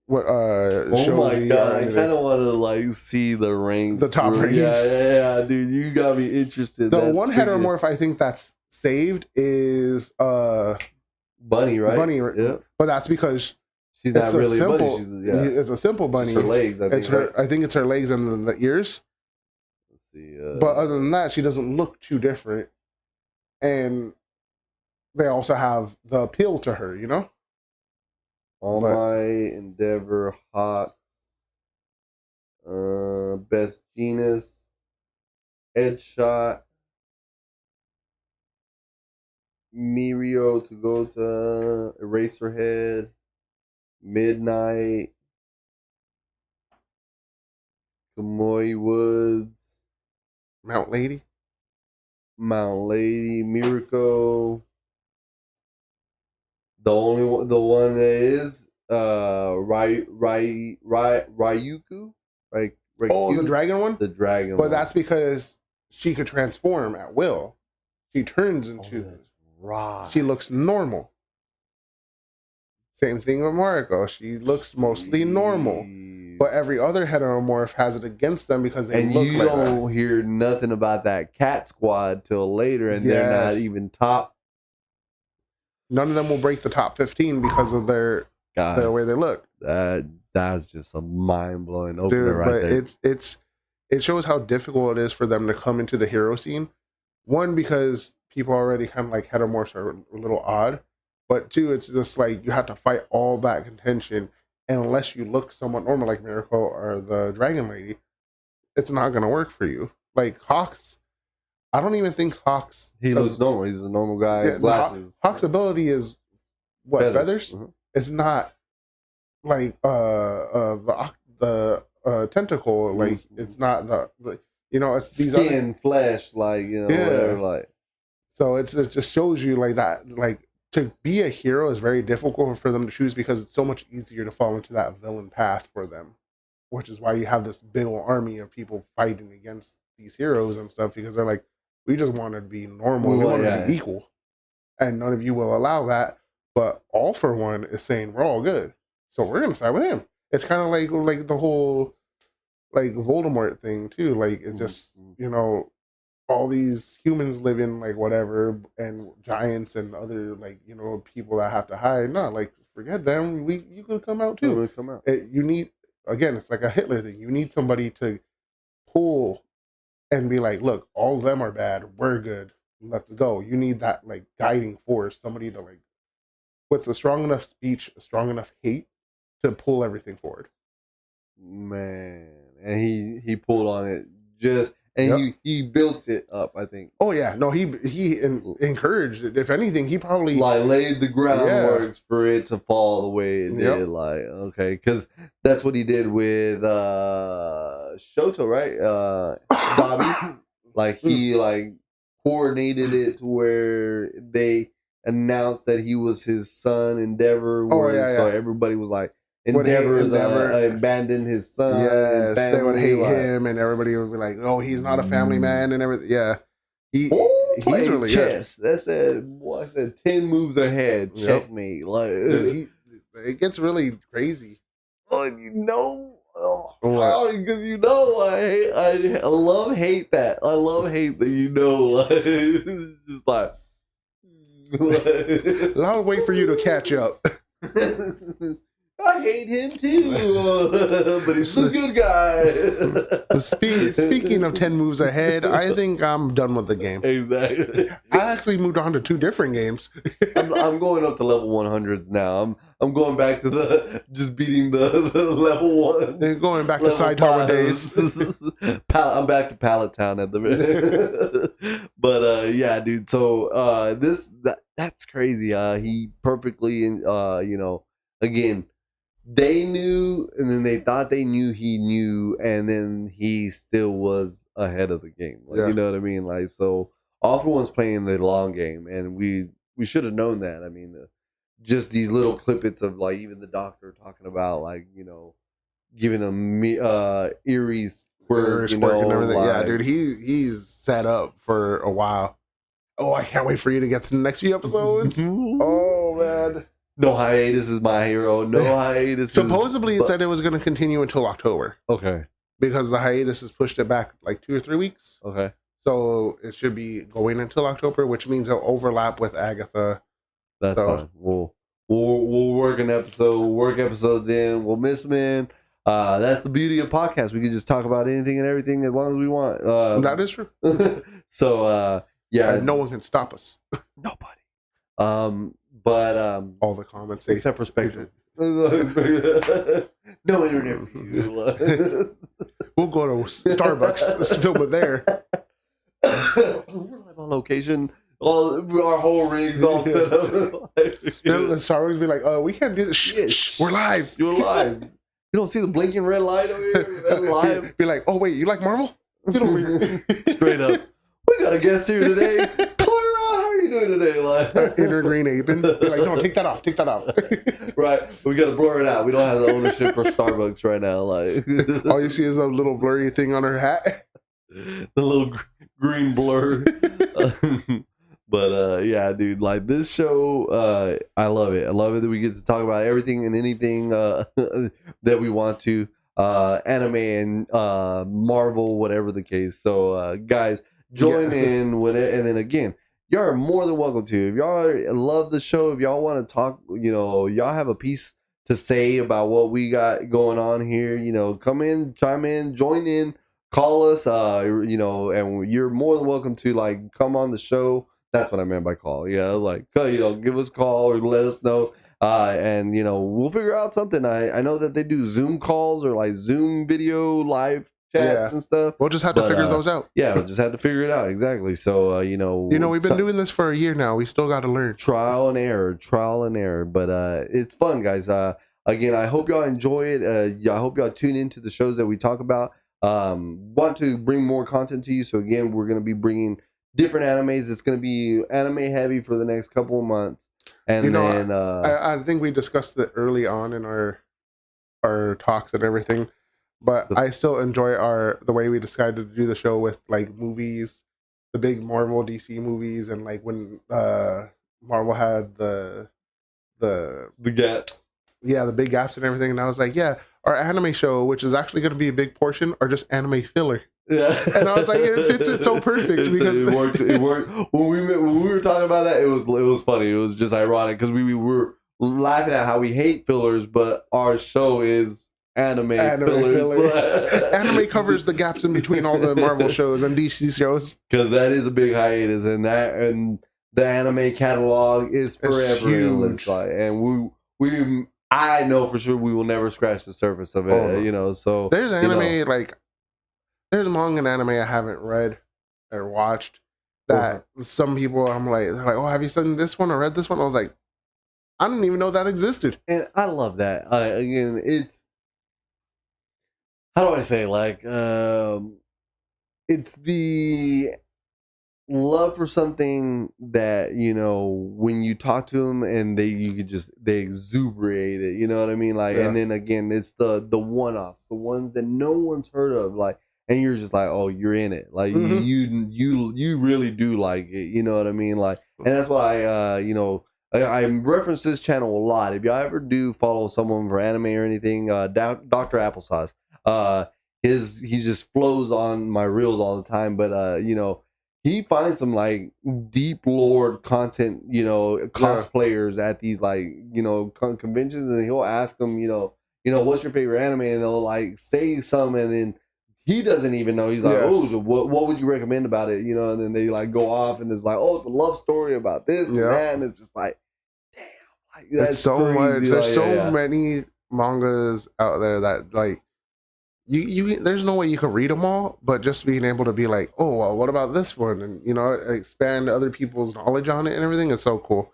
What oh my god, I kind of want to like see the ranks, the top ranks. Yeah, dude, you got me interested. The one heteromorph I think that's saved is Bunny, right? Bunny, yeah. But that's because she's not really a bunny. It's a simple bunny. It's her legs. I think it's her legs and the ears. Let's see. But other than that, she doesn't look too different, and they also have the appeal to her, you know. All Might, Endeavor, Hawk, Best Genus, Headshot, Mirio to go to Eraserhead, Midnight, Kamui Woods, Mount Lady, Miracle. The one that is Ryuku, right? Oh, the dragon one. The dragon. But that's because she could transform at will. She turns into. Right. She looks normal. Same thing with Mariko. She looks mostly normal. But every other heteromorph has it against them because they look like that. And you don't hear nothing about that cat squad till later, and they're not even top. None of them will break the top 15 because of their way they look. That's just a mind blowing opener right there. It shows how difficult it is for them to come into the hero scene. One, because people already kind of like heteromorphs are a little odd, but two, it's just like you have to fight all that contention, and unless you look somewhat normal like Miracle or the Dragon Lady, it's not going to work for you. Like Hawks. I don't even think Hawks. He looks normal. He's a normal guy. Yeah, glasses. Hawk's ability is what feathers. It's not like the tentacle. Like it's not the you know it's these skin, flesh, like you know whatever. Like so it just shows you like that. Like to be a hero is very difficult for them to choose because it's so much easier to fall into that villain path for them, which is why you have this big old army of people fighting against these heroes and stuff because they're like. We just want to be normal. We want to be equal. And none of you will allow that. But All For One is saying we're all good. So we're going to side with him. It's kind of like the whole like Voldemort thing too. Like it just, you know, all these humans live in like whatever and giants and other like, you know, people that have to hide. No, like forget them. You could come out too. Really come out. You need, again, it's like a Hitler thing. You need somebody to pull and be like, look, all of them are bad. We're good. Let's go. You need that like guiding force, somebody to like, with a strong enough speech, a strong enough hate to pull everything forward. Man, and he pulled on it just, and he built it up. I think. Oh yeah, no, he encouraged it. If anything, he probably like laid the groundwork for it to fall the way it did. Like okay, because that's what he did with Shoto, right? Dabi, like he like coordinated it to where they announced that he was his son, Endeavor. So everybody was like. Endeavor's abandoned his son. Yes, they would hate him, and everybody would be like, "Oh, he's not a family man," and everything. Yeah, he's really chess. Good. I said 10 moves ahead. Checkmate. Like dude, it gets really crazy. Oh, you know, because you know, I love hate that. I love hate that. You know, like, it's just like I'll wait for you to catch up. I hate him too, but he's a good guy. Speaking of 10 moves ahead, I think I'm done with the game. Exactly. I actually moved on to 2 different games. I'm going up to level 100s now. I'm going back to just beating the level 1. They're going back to Side Tower days. I'm back to Pallet Town at the minute. But yeah, dude. So that's crazy. He perfectly again, they knew, and then they thought they knew he knew, and then he still was ahead of the game. Like, you know what I mean? Like, so all for one's playing the long game, and we should have known that. I mean, just these little clippets of like even the doctor talking about like giving him Erie's quirk, and everything. Like, yeah, dude, he's set up for a while. Oh, I can't wait for you to get to the next few episodes. Oh man. No hiatus is my hero. No hiatus. Supposedly, it said it was going to continue until October. Okay. Because the hiatus has pushed it back like 2 or 3 weeks. Okay. So it should be going until October, which means it'll overlap with Agatha. That's fine. We'll work an episode. We'll work episodes in. We'll miss them in. That's the beauty of podcasts. We can just talk about anything and everything as long as we want. That is true. So yeah, and no one can stop us. Nobody. But all the comments except for Spectre. No internet for you. We'll go to Starbucks. Let's film it there. We're live on location. Our whole rig's all set up. The Starbucks be like, we can't do this. Shh, we're live. You're live. You don't see the blinking red light over here? We're live. Be like, oh wait, you like Marvel? Get over here. Straight up. We got a guest here today. Doing today, like inner green apron. Be like, no, take that off. Right, we gotta blur it out. We don't have the ownership for Starbucks right now. Like, all you see is a little blurry thing on her hat, the little green blur. But yeah, dude, like this show, I love it. I love it that we get to talk about everything and anything that we want to, anime and Marvel, whatever the case. So, guys, join in with it, and then again. Y'all are more than welcome to. If y'all love the show, if y'all want to talk, y'all have a piece to say about what we got going on here, come in, chime in, join in, call us, and you're more than welcome to like come on the show. That's what I meant by call. Yeah, like give us a call or let us know, and we'll figure out something. I know that they do Zoom calls or like Zoom video live chats and stuff. We'll just have to figure those out. Yeah, we'll just have to figure it out. Exactly. So we've been doing this for a year now. We still got to learn. Trial and error. But it's fun, guys. Again, I hope y'all enjoy it. I hope y'all tune into the shows that we talk about. Want to bring more content to you. So again, we're going to be bringing different animes. It's going to be anime heavy for the next couple of months. And then I think we discussed it early on in our talks and everything. But I still enjoy the way we decided to do the show with like movies, the big Marvel DC movies, and like when Marvel had the gaps. Yeah, the big gaps and everything. And I was like, yeah, our anime show, which is actually going to be a big portion, are just anime filler. Yeah, and I was like, it fits it so perfect because it worked. It worked when we were talking about that. It was funny. It was just ironic because we were laughing at how we hate fillers, but our show is. Anime fillers. Anime covers the gaps in between all the Marvel shows and DC shows. Because that is a big hiatus, and the anime catalog is forever huge. And I know for sure we will never scratch the surface of it. So there's anime there's manga and anime I haven't read or watched that some people they're like, oh, have you seen this one or read this one? I was like, I didn't even know that existed. And I love that. Again, it's. How do I say, like, it's the love for something that, when you talk to them and they exuberate it, you know what I mean? Like, and then again, it's the one-offs, the ones that no one's heard of, like, and you're just like, oh, you're in it. Like, you really do like it, you know what I mean? Like, and that's why, I reference this channel a lot. If y'all ever do follow someone for anime or anything, Dr. Applesauce. He just flows on my reels all the time, but he finds some like deep lore content, cosplayers at these like conventions, and he'll ask them, what's your favorite anime, and they'll like say some, and then he doesn't even know. He's like, oh, so what would you recommend about it, and then they like go off, and it's like, oh, it's a love story about this and that, and it's just like, damn, like that's so crazy. much. There's like, many mangas out there that like. You there's no way you can read them all, but just being able to be like, oh, well, what about this one, and expand other people's knowledge on it and everything is so cool.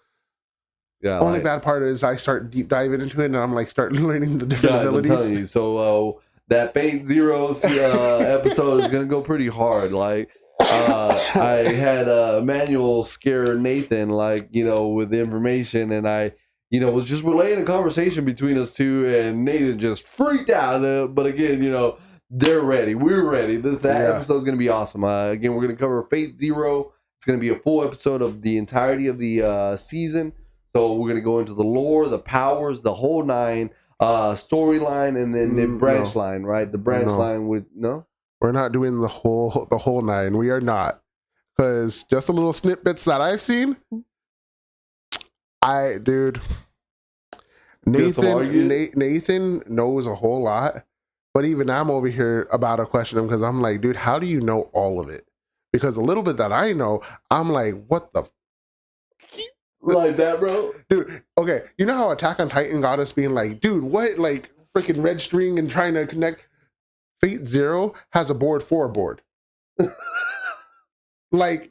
Yeah. Only bad part is I start deep diving into it and I'm like start learning the different abilities. I'm telling you, so that Fate Zero episode is gonna go pretty hard. Like I had Manuel scare Nathan, with information, and I. Was just relaying a conversation between us two, and Nathan just freaked out. But again, they're ready. We're ready. That episode is going to be awesome. Again, we're going to cover Fate Zero. It's going to be a full episode of the entirety of the season. So we're going to go into the lore, the powers, the whole nine, storyline, and then the branch line, right? The branch line with We're not doing the whole nine. We are not, because just the little snippets that I've seen. Nathan knows a whole lot, but even I'm over here about to question him because I'm like, dude, how do you know all of it? Because a little bit that I know, I'm like, what the like that, bro? Dude, okay, you know how Attack on Titan got us being like, dude, what, like freaking red string and trying to connect? Fate Zero has a board for a board. Like,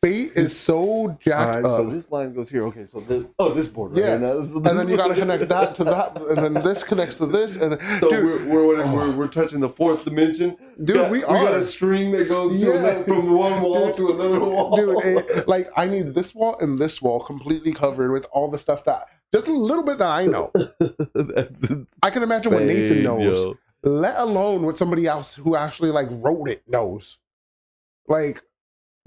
Fate is so jacked up. So this line goes here. Okay, so this board, right? Yeah, and then you got to connect that to that, and then this connects to this, and then, so dude, we're touching the fourth dimension, dude. We got a string that goes from one wall to another wall, dude. Like I need this wall and this wall completely covered with all the stuff that just a little bit that I know. That's insane, I can imagine what Nathan knows, yo. Let alone what somebody else who actually like wrote it knows. Like.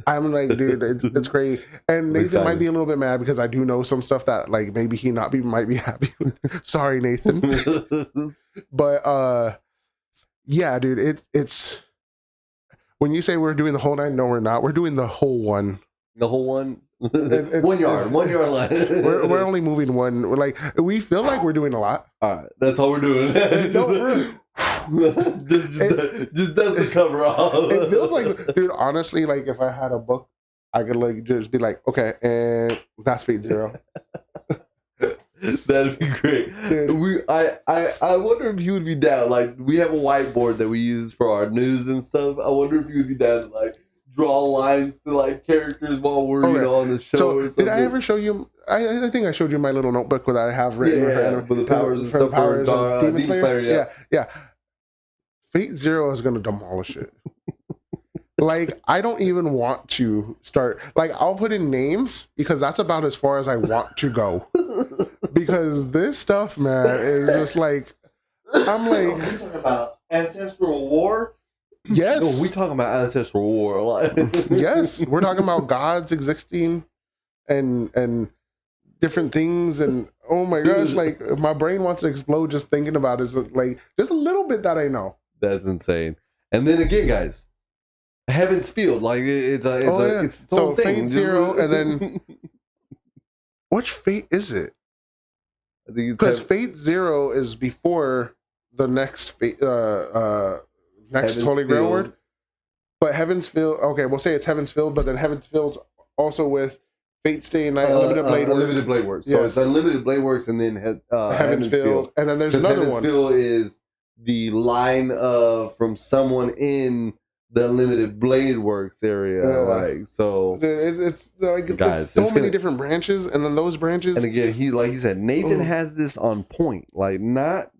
I'm like, dude, it's crazy. And Nathan might be a little bit mad because I do know some stuff that like maybe he might be happy with. Sorry, Nathan. But yeah, dude, it's when you say we're doing the whole nine, no, we're not. We're doing the whole one. The whole one? 1 yard line. we're only moving one. We're like, we feel like we're doing a lot. All right, that's all we're doing. just does the cover off. It feels like, dude, honestly, like if I had a book, I could like just be like, okay, and that's Fate Zero. That'd be great. Dude. I wonder if you would be down. Like we have a whiteboard that we use for our news and stuff. I wonder if you would be down to like draw lines to like characters while we're on the show. So did I ever show you? I think I showed you my little notebook that I have written with the powers and stuff for Demon Slayer. Yeah. Fate Zero is gonna demolish it. Like I don't even want to start. Like I'll put in names because that's about as far as I want to go. Because this stuff, man, is just like I'm like. We're talking about ancestral war. Yes. No, we talking about ancestral war. Yes, we're talking about gods existing and different things, and oh my gosh, like my brain wants to explode just thinking about it. So, like just a little bit that I know. That's insane. And then again, guys, Heaven's Field, like it's so Fate Zero, and then which Fate is it? I think it's because Fate Zero is before the next Fate. Next Heaven's Holy Grail Field. word, but Heaven's Field. Okay, we'll say it's Heaven's Field, but then Heaven's Field's also with Fate Stay Night, Unlimited Blade Works. Unlimited Blade Works. So it's Unlimited Blade Works, and then Heaven's Field, and then there's another Heaven's one. Field is the line from someone in the Unlimited Blade Works area, it's like guys, it's so many different branches, and then those branches. And again, he said, Nathan has this on point, like not.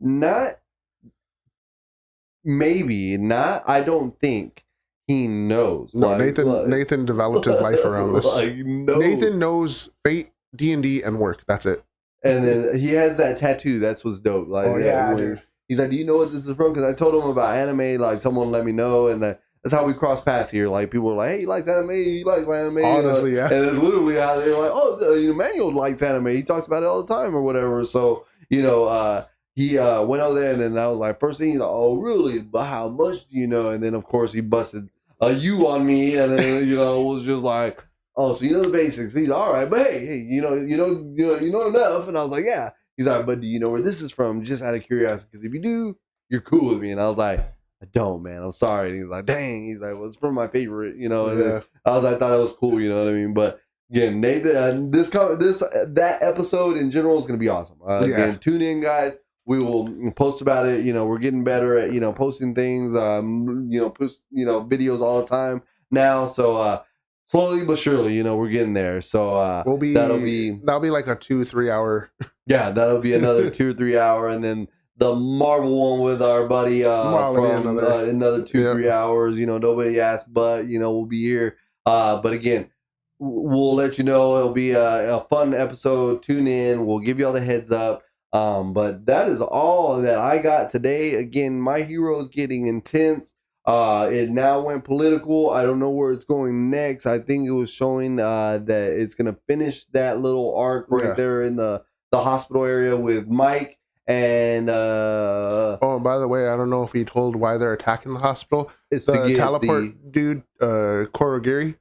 Maybe not. I don't think he knows. No, Nathan developed his life around this. Nathan knows Fate, D&D, and work. That's it. And then he has that tattoo. That's what's dope. Like, dude. He's like, do you know what this is from? Because I told him about anime. Like, someone let me know, and that's how we cross paths here. Like, people are like, hey, he likes anime. He likes anime. Honestly, yeah. And it's literally how they're like, oh, Manuel likes anime. He talks about it all the time or whatever. So, he went over there, and then I was like, first thing he's like, oh, really? But how much do you know? And then, of course, he busted you on me, and then was just like, oh, so you know the basics. He's all right, but hey, you know enough. And I was like, yeah. He's like, but do you know where this is from? Just out of curiosity, because if you do, you're cool with me. And I was like, I don't, man. I'm sorry. And he's like, dang. He's like, well, it's from my favorite, And then I thought that was cool, you know what I mean? But again, Nathan, that episode in general is going to be awesome. Again, tune in, guys. We will post about it. We're getting better at posting things. Post videos all the time now. So slowly but surely, we're getting there. So that'll be like a 2-3 hour. Yeah, that'll be another 2 or 3 hour, and then the Marvel one with our buddy from another 2-3 hours. Nobody asked, but we'll be here. But again, we'll let you know it'll be a fun episode. Tune in. We'll give you all the heads up. But that is all that I got today. Again, My Hero is getting intense. It now went political. I don't know where it's going next. I think it was showing that it's gonna finish that little arc right there in the hospital area with Mike and oh, by the way, I don't know if he told why they're attacking the hospital. It's the teleport dude, Korogiri,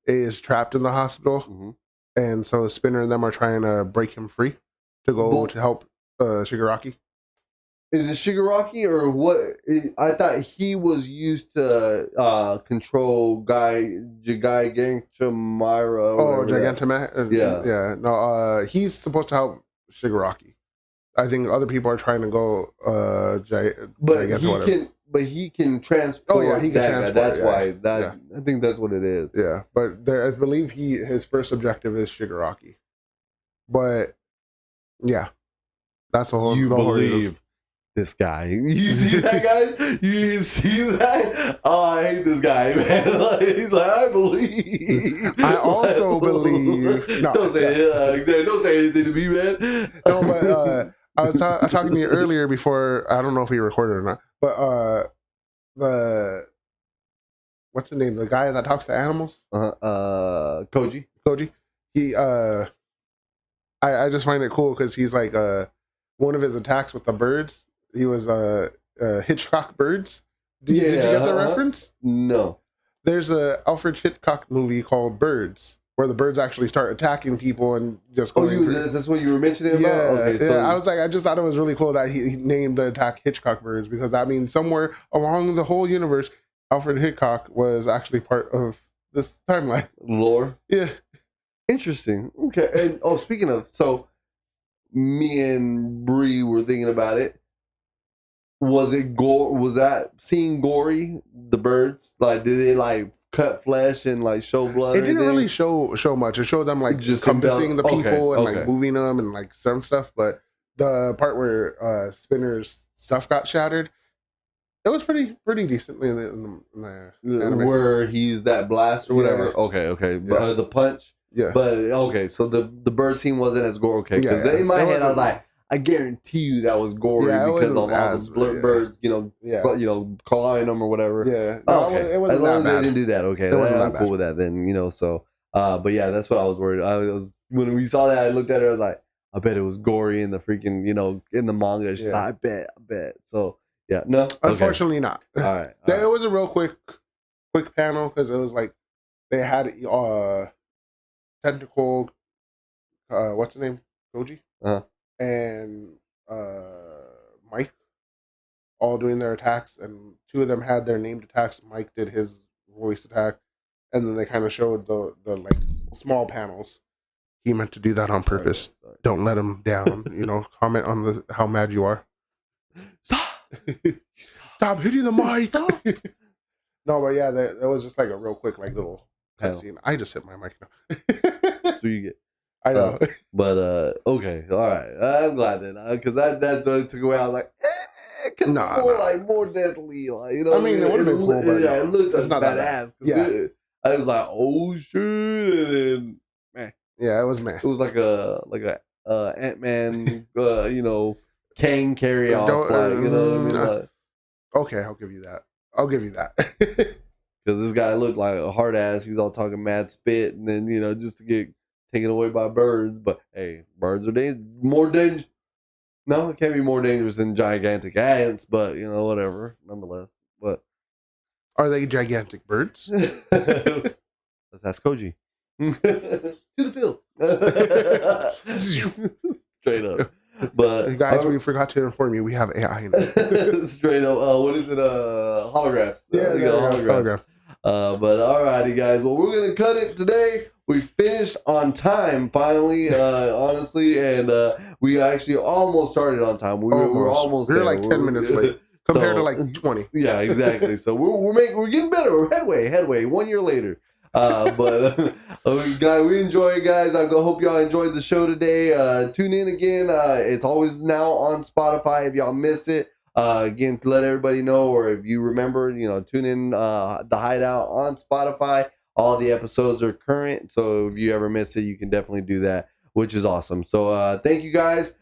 is trapped in the hospital, and so Spinner and them are trying to break him free to go to help Shigaraki. Is it Shigaraki or what? I thought he was used to control Gigantomira. Oh, Gigantomira. Yeah. No, he's supposed to help Shigaraki. I think other people are trying to go. But he can transport. Oh yeah, he can transport. That's why. I think that's what it is. Yeah, but I believe his first objective is Shigaraki. But yeah, that's the whole. You believe this guy? You see that, guys? You see that? Oh, I hate this guy, man. He's like, I believe. I also believe. No, don't say it. Don't say anything to me, man. No, but I was talking to you earlier before. I don't know if he recorded or not, but what's the name? The guy that talks to animals. Koji. He I just find it cool because he's like one of his attacks with the birds. He was Hitchcock birds. Did you get the reference? No. There's a Alfred Hitchcock movie called Birds, where the birds actually start attacking people and just going. That's what you were mentioning about? Okay, so I was like, I just thought it was really cool that he named the attack Hitchcock birds, because that means somewhere along the whole universe, Alfred Hitchcock was actually part of this timeline. Lore? Yeah. Interesting. Okay. And speaking of, so me and Bree were thinking about it. Was it gore? Was that seeing gory? The birds, like, did it like cut flesh and like show blood? It didn't really show much. It showed them like just compassing the people and like moving them and like some stuff. But the part where Spinner's stuff got shattered, it was pretty decently in the anime. Where he used that blast or whatever. Yeah. Okay. But the punch. Yeah. But okay, so the bird scene wasn't as gory. Okay, because in my head I was like, I guarantee you that was gory because of all the birds, clawing them or whatever. Yeah. No, okay. It wasn't as long as they didn't do that, okay. I'm cool with that then, so. But yeah, that's what I was worried. When we saw that, I looked at it, I was like, I bet it was gory in the freaking, in the manga. Yeah. I bet. So yeah, no. Unfortunately, not. All right. It was a real quick panel because it was like they had tentacle. What's the name? Koji. And Mike, all doing their attacks, and two of them had their named attacks. Mike did his voice attack, and then they kind of showed the like small panels. He meant to do that on purpose. Sorry. Don't let him down. Comment on how mad you are. Stop hitting the mic. No, but yeah, that was just like a real quick like little cutscene. I just hit my mic now. So you get. I know. But okay, all right. I'm glad that because that's what it took away. I was like, more deadly, like I mean, it would have been cool, but it looked it's not badass. Yeah, I was like, oh shit, and then man, yeah, it was man. It was like a Ant-Man, Kang carry off, like what I mean? Like, okay, I'll give you that. Because this guy looked like a hard ass. He was all talking mad spit, and then just to get taken away by birds. But hey, birds are more dangerous. No, it can't be more dangerous than gigantic ants, but whatever, nonetheless. But Are they gigantic birds? Let's ask Koji. To the field. Straight up. But guys, we forgot to inform you, we have AI now. Straight up. What is it? Holographs. Yeah, We got holographs. But alrighty, guys. Well, we're gonna cut it today. We finished on time finally, honestly, and we actually almost started on time. We were almost we were there. like 10 minutes late compared to like 20. Yeah, exactly. So we're getting better. We're headway. 1 year later. But guys, we enjoy it, guys. I hope y'all enjoyed the show today. Tune in again. It's always now on Spotify if y'all miss it. Again, to let everybody know, or if you remember, tune in the Hideout on Spotify. All the episodes are current, so if you ever miss it, you can definitely do that, which is awesome. So thank you guys.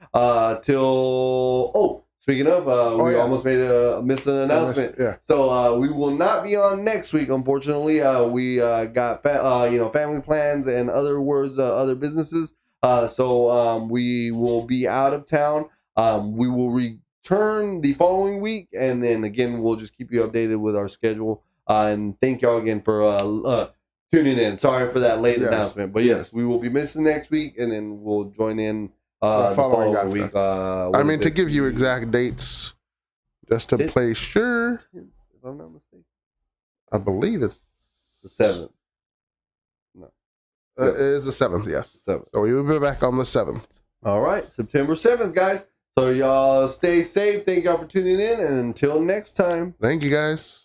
Speaking of, we almost missed an announcement. Yeah. So we will not be on next week, unfortunately. We got family plans and other businesses. So we will be out of town. We will return the following week, and then again we'll just keep you updated with our schedule. And thank y'all again for tuning in. Sorry for that late announcement, but yes, we will be missing next week, and then we'll join in. The following week. To give you exact dates, just to play sure. If I'm not mistaken, I believe it's the 7th. No, it is the 7th. Yes, 7th. So we will be back on the 7th. All right, September 7th, guys. So y'all stay safe. Thank y'all for tuning in, and until next time. Thank you, guys.